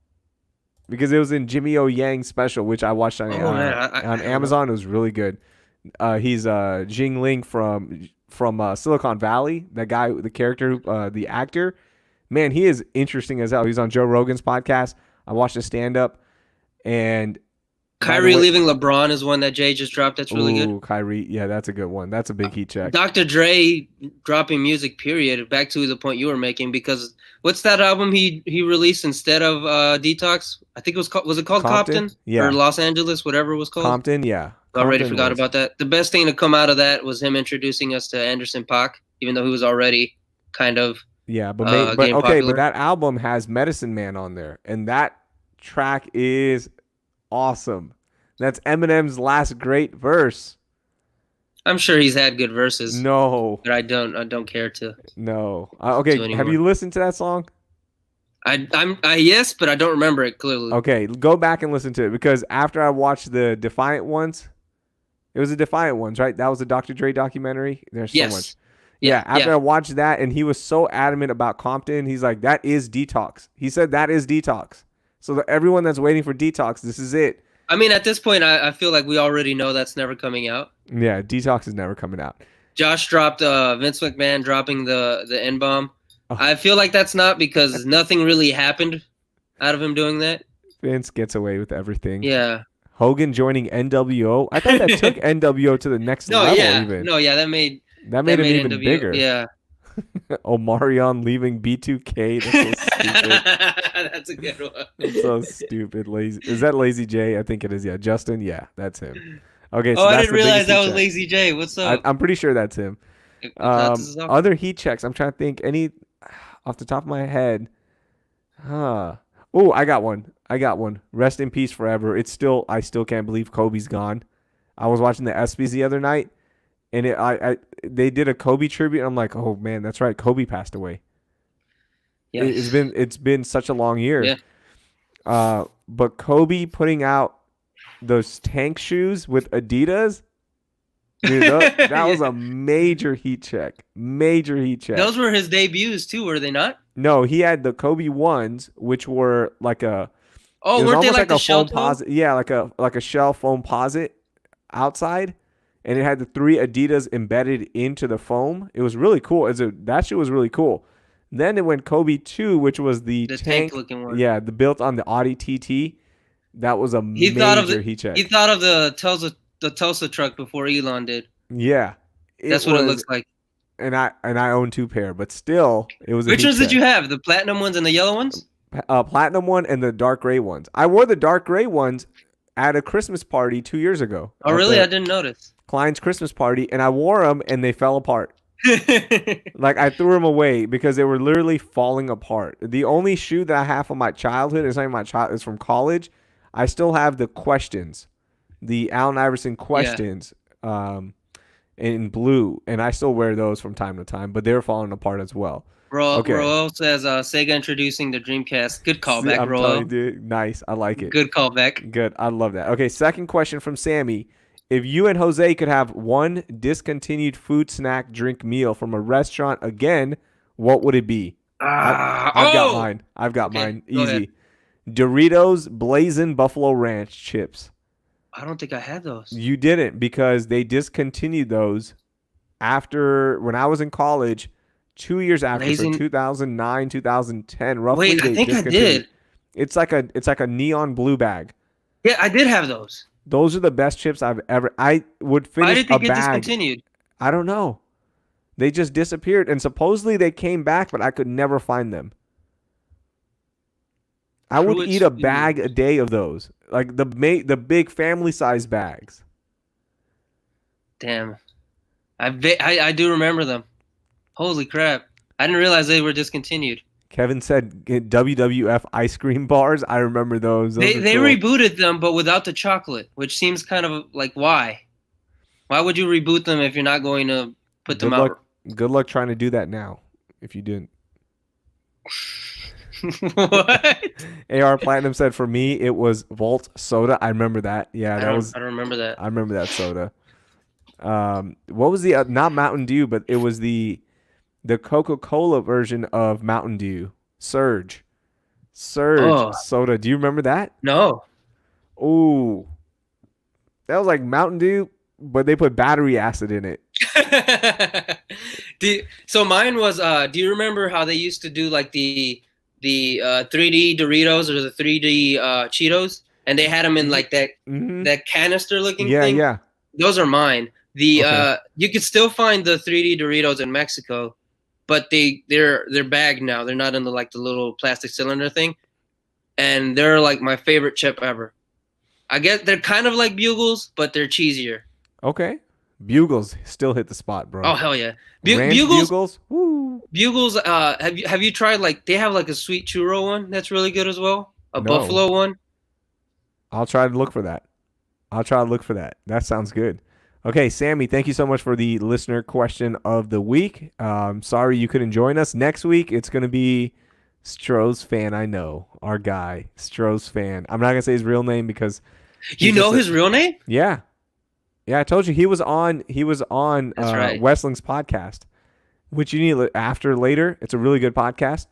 because it was in Jimmy O Yang special, which I watched Oh man, on I don't know. Amazon. It was really good. He's Jing Ling from Silicon Valley. That guy, the character, the actor. Man, he is interesting as hell. He's on Joe Rogan's podcast. I watched a stand up, and by the Kyrie way, leaving LeBron is one that Jay just dropped. That's really good. ooh, Kyrie, yeah, that's a good one. That's a big heat check. Dr. Dre dropping music. Period. Back to the point you were making, because what's that album he released instead of Detox? I think was it called Compton, Compton or yeah, Los Angeles, whatever it was called. Compton, yeah, Already Compton forgot was, about that. The best thing to come out of that was him introducing us to Anderson .Paak, even though he was already kind of yeah, but getting okay, but popular. that album has Medicine Man on there, and that track is awesome. That's Eminem's last great verse. I'm sure he's had good verses, No, but I don't care no. to Okay, have anymore. you listened to that song? I yes, but I don't remember it clearly. Okay, go back and listen to it because after I watched the Defiant ones, it was the Defiant ones, right? That was the Dr. Dre documentary. There's so much. Yes. Yeah, Yeah, after yeah. I watched that, and he was so adamant about Compton, he's like, that is Detox. He said that is Detox. So everyone that's waiting for Detox, this is it. I mean, at this point, I feel like we already know that's never coming out. Yeah, Detox is never coming out. Josh dropped Vince McMahon dropping the N bomb. Oh, I feel like that's not because nothing really happened out of him doing that. Vince gets away with everything. Yeah. Hogan joining NWO. I thought that took NWO to the next No, level, yeah, even. no, yeah. That made That that made him made even NWO. bigger. Yeah. Omarion leaving B2K. That's so stupid. That's a good one. That's so stupid. Lazy. Is that Lazy J? I think it is. Yeah. Justin? Yeah, that's him. Okay, Oh, so I that's didn't the realize biggest heat that was check. Lazy J. What's up? I'm pretty sure that's him. If not, this is awesome. Other heat checks. I'm trying to think. Any off the top of my head. Huh. Oh, I got one. Rest in peace forever. I still can't believe Kobe's gone. I was watching the ESPYs the other night, and they did a Kobe tribute. And I'm like, oh man, that's right. Kobe passed away. Yeah. It's been such a long year. Yeah. But Kobe putting out those tank shoes with Adidas, dude, that was a major heat check. Major heat check. Those were his debuts too, were they not? No, he had the Kobe ones, which were like it Oh, was weren't they almost like the a foam shell toe? posit. Yeah, like a shell foam posit outside, and it had the three Adidas embedded into the foam. It was really cool. That shit was really cool. Then it went Kobe 2, which was the tank tank. looking one. Yeah, the built on the Audi TT. That was a He thought of major heat check. he thought of the Tulsa truck before Elon did. Yeah, That's what it looks like. And I own two pair, but still, it was. Which ones did you have? The platinum ones and the yellow ones? Platinum one and the dark gray ones. I wore the dark gray ones at a Christmas party 2 years ago. Oh, really? I didn't notice. Klein's Christmas party, and I wore them, and they fell apart. Like I threw them away because they were literally falling apart. The only shoe that I have from my childhood is not even my child. It's from college. I still have the questions, the Allen Iverson questions, in blue, and I still wear those from time to time. But they're falling apart as well. Okay. Roel says Sega introducing the Dreamcast. Good callback, I'm Roel. telling you, dude, nice. I like it. Good callback. Good. I love that. Okay, second question from Sammy. If you and Jose could have one discontinued food, snack, drink, meal from a restaurant again, what would it be? I've got Oh, mine. I've got okay. mine. Go ahead. Easy. Doritos Blazing Buffalo Ranch chips. I don't think I had those. You didn't because they discontinued those after when I was in college, 2 years after, so Blazing. 2009, 2010, roughly Wait, I they think I discontinued. did. It's like a neon blue bag. Yeah, I did have those. Those are the best chips I've ever. I would Why finish did they a get bag. discontinued? I don't know. They just disappeared, and supposedly they came back, but I could never find them. I would eat Pruitt's a bag a Foods. day of those, like the big family size bags. Damn. I do remember them. Holy crap. I didn't realize they were discontinued. Kevin said WWF ice cream bars. I remember those. Those are They cool. rebooted them, but without the chocolate, which seems kind of like why? Why would you reboot them if you're not going to put them Good luck. out? Good luck trying to do that now. If you didn't. What? AR Platinum said for me it was Volt soda. I remember that. Yeah, I that don't was. I don't remember that. I remember that soda. What was the not Mountain Dew, but it was the Coca-Cola version of Mountain Dew. Surge Oh, soda. Do you remember that? no. Ooh, that was like Mountain Dew, but they put battery acid in it. So mine was do you remember how they used to do like the 3D Doritos or the 3D Cheetos, and they had them in like Mm-hmm. that canister looking Yeah, thing? yeah. Those are mine. The Okay. you could still find the 3D Doritos in Mexico, but they're bagged now. They're not in the like the little plastic cylinder thing, and they're like my favorite chip ever. I guess they're kind of like Bugles, but they're cheesier. Okay. Bugles still hit the spot, Oh bro. hell yeah, Ranch Bugles. Bugles. Woo. Bugles. Have you tried like they have like a sweet churro one that's really good as well. A No. buffalo one. I'll try to look for that. I'll try to look for that. That sounds good. Okay, Sammy, thank you so much for the listener question of the week. Sorry you couldn't join us. Next week, it's going to be Stroh's fan, I know. Our guy, Stroh's fan. I'm not going to say his real name because You he's just know his real name? yeah. Yeah, I told you he was on That's right. Wesling's podcast, which you need after later. It's a really good podcast.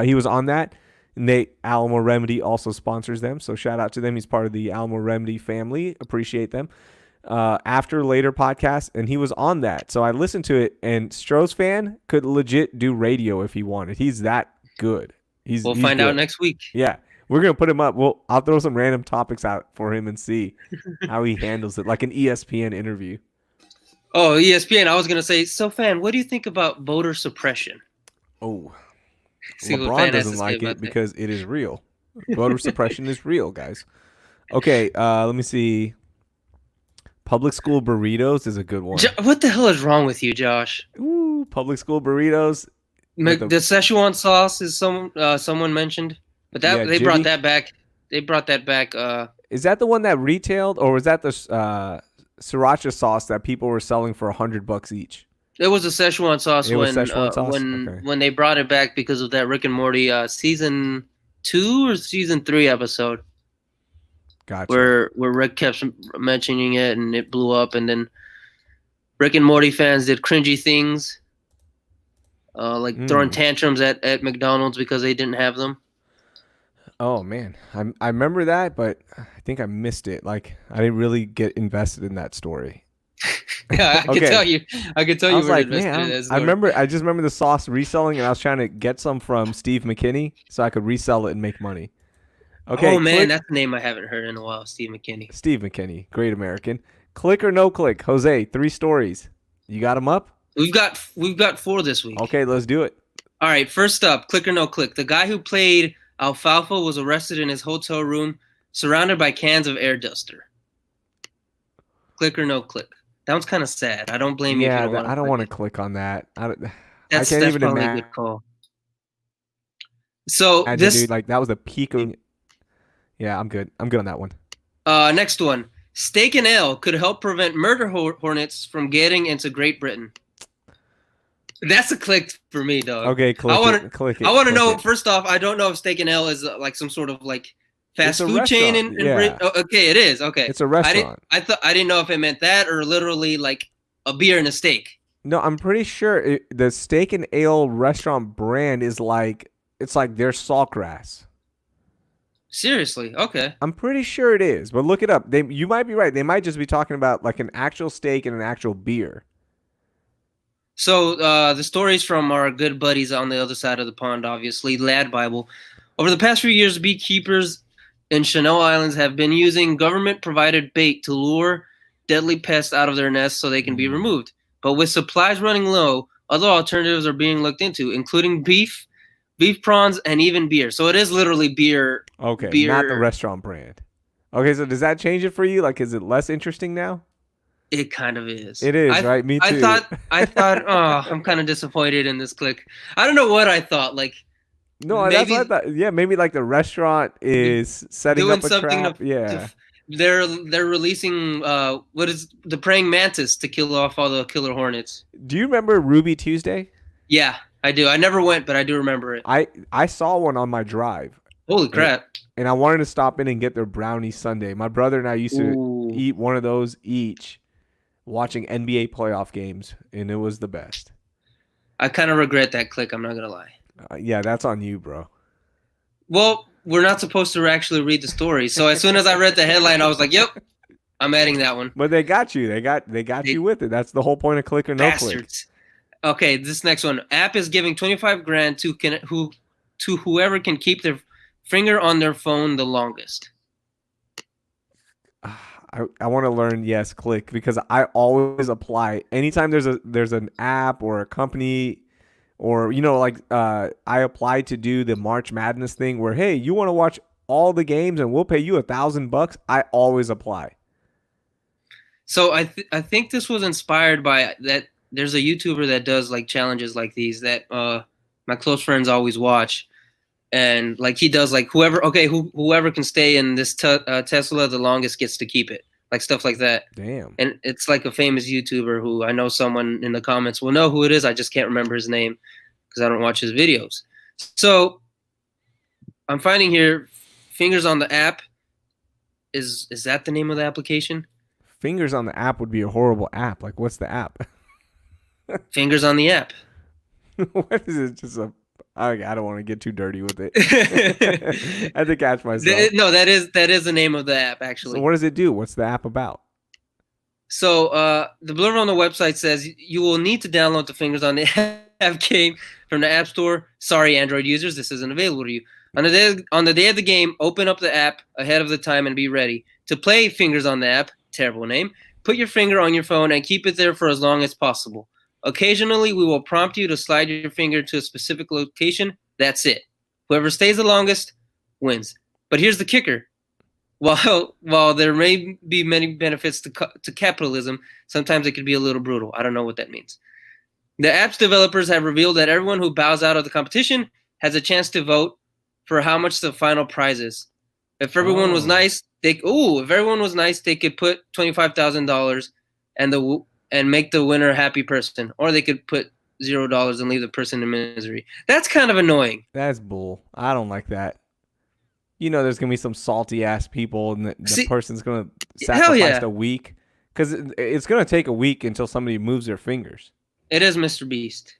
He was on that. And Alamo Remedy also sponsors them, so shout out to them. He's part of the Alamo Remedy family. Appreciate them. After later podcast, and he was on that, so I listened to it. And Stroh's fan could legit do radio if he wanted. He's that good. We'll He's find out good. next week. Yeah, we're gonna put him up. I'll throw some random topics out for him and see how he handles it, like an ESPN interview. Oh, ESPN. I was gonna say, so fan, what do you think about voter suppression? Oh, See what LeBron fan has to doesn't say like about it that. because it is real. Voter suppression is real, guys. Okay, let me see. Public school burritos is a good one. What the hell is wrong with you, Josh? Ooh, public school burritos. With The Szechuan sauce is someone mentioned, but that Yeah, they brought Jimmy. that back. They brought that back. Is that the one that retailed, or was that the sriracha sauce that people were selling for $100 each? It was a Szechuan sauce It was when Szechuan sauce? Okay. when they brought it back because of that Rick and Morty season 2 or season 3 episode Gotcha. where Rick kept mentioning it and it blew up, and then Rick and Morty fans did cringy things, like throwing tantrums at McDonald's because they didn't have them. Oh man, I remember that, but I think I missed it. Like I didn't really get invested in that story. Yeah, I Okay. could tell you. I could tell I you was were like, invested in man, that I story. remember. I just remember the sauce reselling, and I was trying to get some from Steve McKinney so I could resell it and make money. Okay. Oh man, click- that's a name I haven't heard in a while. Steve McKinney. Steve McKinney, great American. Click or no click, Jose. 3 stories. You got them up? We've got 4 this week. Okay, let's do it. All right, first up, click or no click. The guy who played Alfalfa was arrested in his hotel room, surrounded by cans of air duster. Click or no click. That one's kind of sad. I don't blame you. Yeah, if you don't I don't want want to click on that. That's can't even probably imagine. a good call. So this Dude, like that was the peak of. Yeah, I'm good. I'm good on that one. next one, steak and ale could help prevent murder hornets from getting into Great Britain. That's a click for me, dog. Okay, click it. Click it. I want to click know. it. First off, I don't know if Steak and Ale is like some sort of like fast It's a food chain restaurant, in yeah. Britain. Oh, okay, it is. Okay, It's a restaurant. I didn't know if it meant that or literally like a beer and a steak. No, I'm pretty sure the steak and ale restaurant brand is like it's like their saltgrass. Seriously? Okay. I'm pretty sure it is, but look it up. You might be right. They might just be talking about like an actual steak and an actual beer. So the stories from our good buddies on the other side of the pond, obviously, Lad Bible. Over the past few years, beekeepers in Chanel Islands have been using government-provided bait to lure deadly pests out of their nests so they can be Mm. removed. But with supplies running low, other alternatives are being looked into, including beef prawns, and even beer. So it is literally beer. Okay, not the Beer. restaurant brand. Okay, so does that change it for you? Like, is it less interesting now? It kind of is. It is, I right? Me I too. thought I thought oh I'm kind of disappointed in this click. I don't know what I thought. Like No, that's what I maybe thought. Yeah, maybe like the restaurant is setting doing up a something trap. Yeah. they're releasing what is the praying mantis to kill off all the killer hornets. Do you remember Ruby Tuesday? Yeah, I do. I never went, but I do remember it. I saw one on my drive, Holy and crap! and I wanted to stop in and get their brownie sundae. My brother and I used to Ooh, eat one of those each, watching NBA playoff games, and it was the best. I kind of regret that click. I'm not gonna lie. Yeah, that's on you, bro. Well, we're not supposed to actually read the story, so as soon as I read the headline, I was like, "Yep, I'm adding that one." But they got you. They got They you with it. That's the whole point of click or no click. bastards. Okay, this next one. App is giving 25 grand to whoever can keep their finger on their phone the longest. I want to learn yes click because I always apply anytime there's an app or a company or like I applied to do the March Madness thing where hey you want to watch all the games and we'll pay you $1,000. I always apply. So I think this was inspired by that. There's a YouTuber that does like challenges like these that my close friends always watch, and like he does like whoever can stay in this Tesla the longest gets to keep it, like stuff like that. Damn. And it's like a famous YouTuber who I know someone in the comments will know who it is. I just can't remember his name because I don't watch his videos. So I'm finding here, fingers on the app. Is that the name of the application? Fingers on the app would be a horrible app. Like what's the app? Fingers on the app. What is it? Just a I don't want to get too dirty with it. I had to catch myself. No, that is the name of the app So actually. what does it do? What's the app about? So the blurb on the website says you will need to download the Fingers on the App game from the App Store. Sorry, Android users, this isn't available to you. On the day of the game, open up the app ahead of the time and be ready to play Fingers on the App. Terrible name. Put your finger on your phone and keep it there for as long as possible. Occasionally, we will prompt you to slide your finger to a specific location. That's it. Whoever stays the longest wins. But here's the kicker. While there may be many benefits to capitalism, sometimes it could be a little brutal. I don't know what that means. The app's developers have revealed that everyone who bows out of the competition has a chance to vote for how much the final prize is. If everyone was Oh, nice, if everyone was nice, they could put $25,000 and make the winner a happy person, or they could put $0 and leave the person in misery. That's kind of annoying. that's bull. I don't like that. There's gonna be some salty ass people, and the See, person's gonna hell sacrifice yeah, a week because it's gonna take a week until somebody moves their fingers. it is Mr. Beast,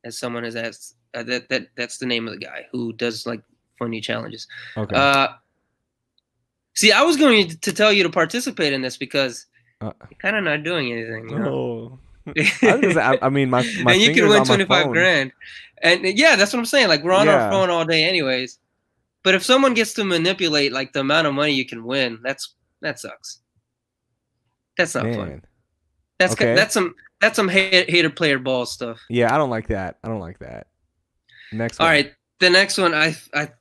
as someone has asked. That's the name of the guy who does like funny challenges. Okay. Uh, See, I was going to tell you to participate in this because Uh, you're kind of not doing anything, you know. oh, I was gonna say. I mean, my And you can fingers win on my 25 phone. grand. And yeah, that's what I'm saying. Like we're on our Yeah, phone all day anyways. But if someone gets to manipulate like the amount of money you can win, that sucks. That's not fun. man. That's Okay. that's some hater player ball stuff. Yeah, I don't like that. I don't like that. Next All one. right, the next one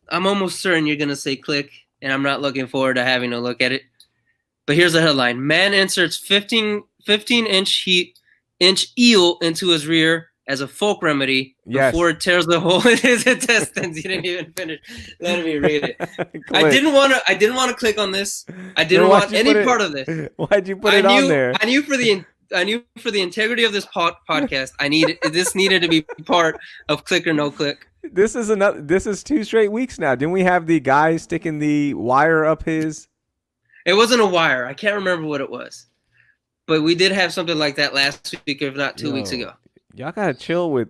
I'm almost certain you're going to say click, and I'm not looking forward to having to look at it. But here's the headline. Man inserts 15-inch eel into his rear as a folk remedy Yes. before it tears the hole in his intestines. You didn't even finish. Let me read it. I Click. didn't want to click on this. I Then didn't why'd want you any put part of this. Why'd you put it on there? I knew for the integrity of this podcast, this needed to be part of click or no click. This is another. This is 2 straight weeks now. Didn't we have the guy sticking the wire up his? It wasn't a wire. I can't remember what it was. But we did have something like that last week, if not 2 weeks Yo, ago. Y'all gotta chill with.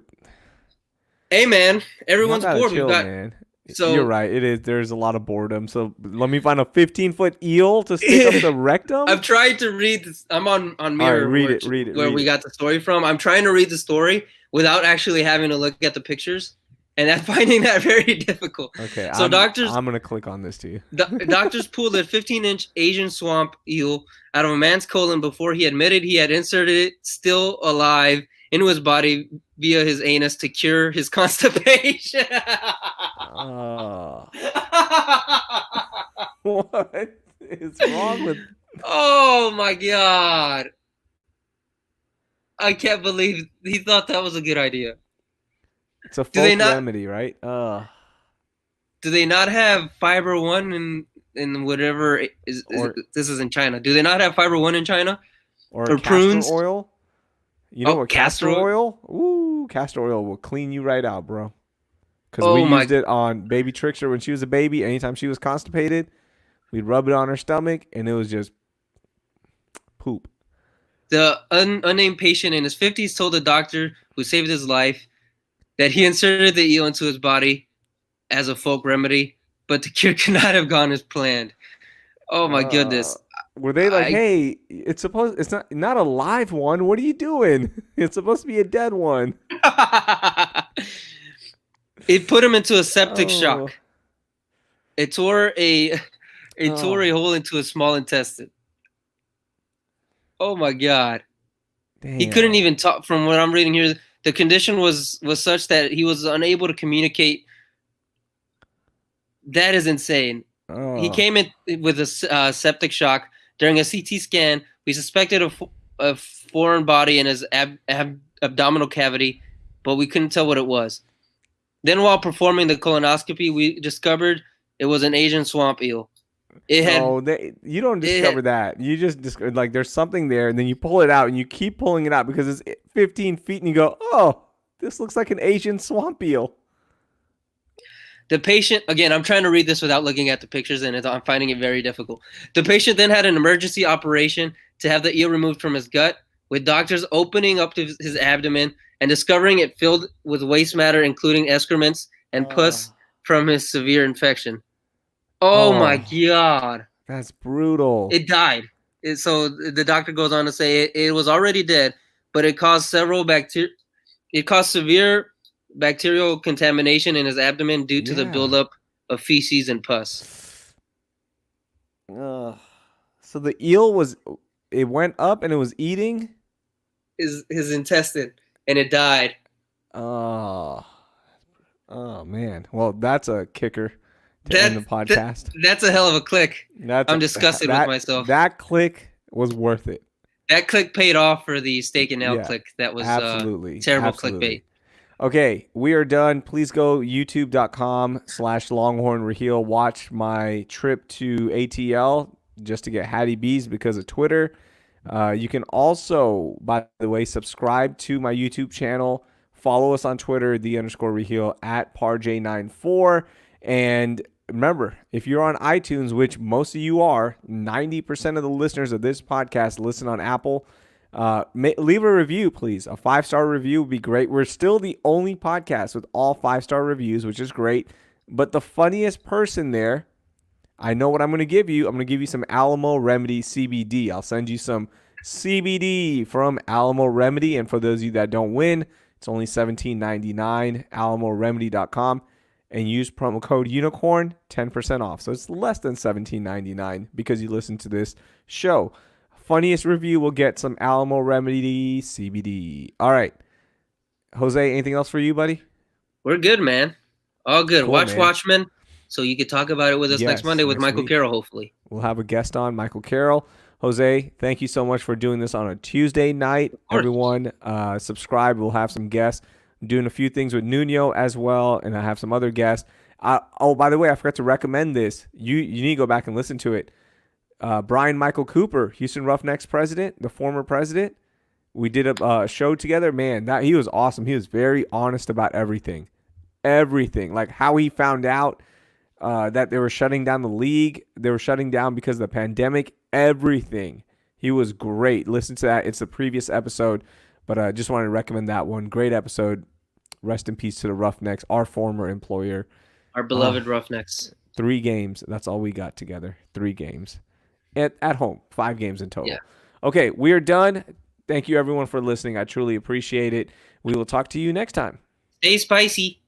Hey man, Y'all everyone's gotta bored. We've chill, got man. You're so right. It is. There's a lot of boredom. So let me find a 15-foot eel to stick up the rectum. I've tried to read this. I'm on All right, Mirror, read it. Read it. where Read we it. got the story from. I'm trying to read the story without actually having to look at the pictures, and I'm finding that very difficult. Okay, So I'm gonna click on this too. doctors pulled a 15-inch Asian swamp eel out of a man's colon before he admitted he had inserted it, still alive, into his body via his anus to cure his constipation. Oh, what is wrong with? Oh my god. I can't believe he thought that was a good idea. It's a Do they folk not remedy, right? do they not have fiber 1 in whatever Or this is in China. Do they not have fiber 1 in China or castor prunes? oil. You know Oh, what castor castor. oil? Ooh, castor oil will clean you right out, bro. Because we Oh used my it on baby Trickster when she was a baby. Anytime she was constipated, we'd rub it on her stomach, and it was just poop. The unnamed patient in his 50s told the doctor who saved his life that he inserted the eel into his body as a folk remedy, but the cure could not have gone as planned. Oh my Uh, goodness. were they like, I hey, it's not a live one. What are you doing? It's supposed to be a dead one. It put him into a septic Oh, shock. It tore a it tore a oh, hole into his small intestine. Oh my god. He couldn't damn. even talk. From what I'm reading here, the condition was such that he was unable to communicate. That is insane. He Oh, came in with a septic shock during a CT scan. We suspected a foreign body in his abdominal cavity, but we couldn't tell what it was. Then, while performing the colonoscopy, we discovered it was an Asian swamp eel. It had no, you don't it had discover that. You just discover like there's something there, and then you pull it out, and you keep pulling it out because it's 15 feet, and you go, oh, this looks like an Asian swamp eel. The patient, again, I'm trying to read this without looking at the pictures, and I'm finding it very difficult. The patient then had an emergency operation to have the eel removed from his gut, with doctors opening up his abdomen and discovering it filled with waste matter, including excrements and Uh, pus from his severe infection. Oh my oh, God. that's brutal. It died. So the doctor goes on to say it was already dead, but it caused several bacteria. It caused severe bacterial contamination in his abdomen due to the Yeah. buildup of feces and pus. Uh, so the eel it went up and it was eating. His intestine, and it died. Oh, oh man. Well, that's a kicker to end That, the that podcast. that's a hell of a click. That's I'm disgusted with that myself. that click was worth it. That click paid off for the steak and nail Yeah, click. That was absolutely, terrible clickbait. absolutely. Okay, we are done. Please go youtube.com/Longhorn Raheel. Watch my trip to ATL just to get Hattie B's because of Twitter. You can also, by the way, subscribe to my YouTube channel. Follow us on Twitter, _Raheel at ParJ94. And remember, if you're on iTunes, which most of you are, 90% of the listeners of this podcast listen on Apple. Leave a review, please. A 5-star review would be great. We're still the only podcast with all 5-star reviews, which is great. But the funniest person there, I know what I'm going to give you. I'm going to give you some Alamo Remedy CBD. I'll send you some CBD from Alamo Remedy. And for those of you that don't win, it's only $17.99, alamoremedy.com. And use promo code UNICORN, 10% off. So it's less than $17.99 because you listen to this show. Funniest review will get some Alamo Remedy CBD. All right. Jose, anything else for you, buddy? We're good, man. All good. Cool, Watch man. Watchmen, so you could talk about it with us next Yes, Monday with next Michael week. Carroll, hopefully. We'll have a guest on, Michael Carroll. Jose, thank you so much for doing this on a Tuesday night. Of course. Everyone, subscribe. We'll have some guests. I'm doing a few things with Nuno as well, and I have some other guests. Oh, by the way, I forgot to recommend this. You need to go back and listen to it. Brian Michael Cooper, Houston Roughnecks president, the former president. We did a show together. Man, he was awesome. He was very honest about everything. Everything. Like how he found out that they were shutting down the league. They were shutting down because of the pandemic. Everything. He was great. Listen to that. It's the previous episode. But I just wanted to recommend that one. Great episode. Rest in peace to the Roughnecks, our former employer. Our Uh, beloved Roughnecks. 3 games. That's all we got together. 3 games at home. 5 games in Yeah. total. Okay, we are done. Thank you everyone for listening. I truly appreciate it. We will talk to you next time. Stay spicy.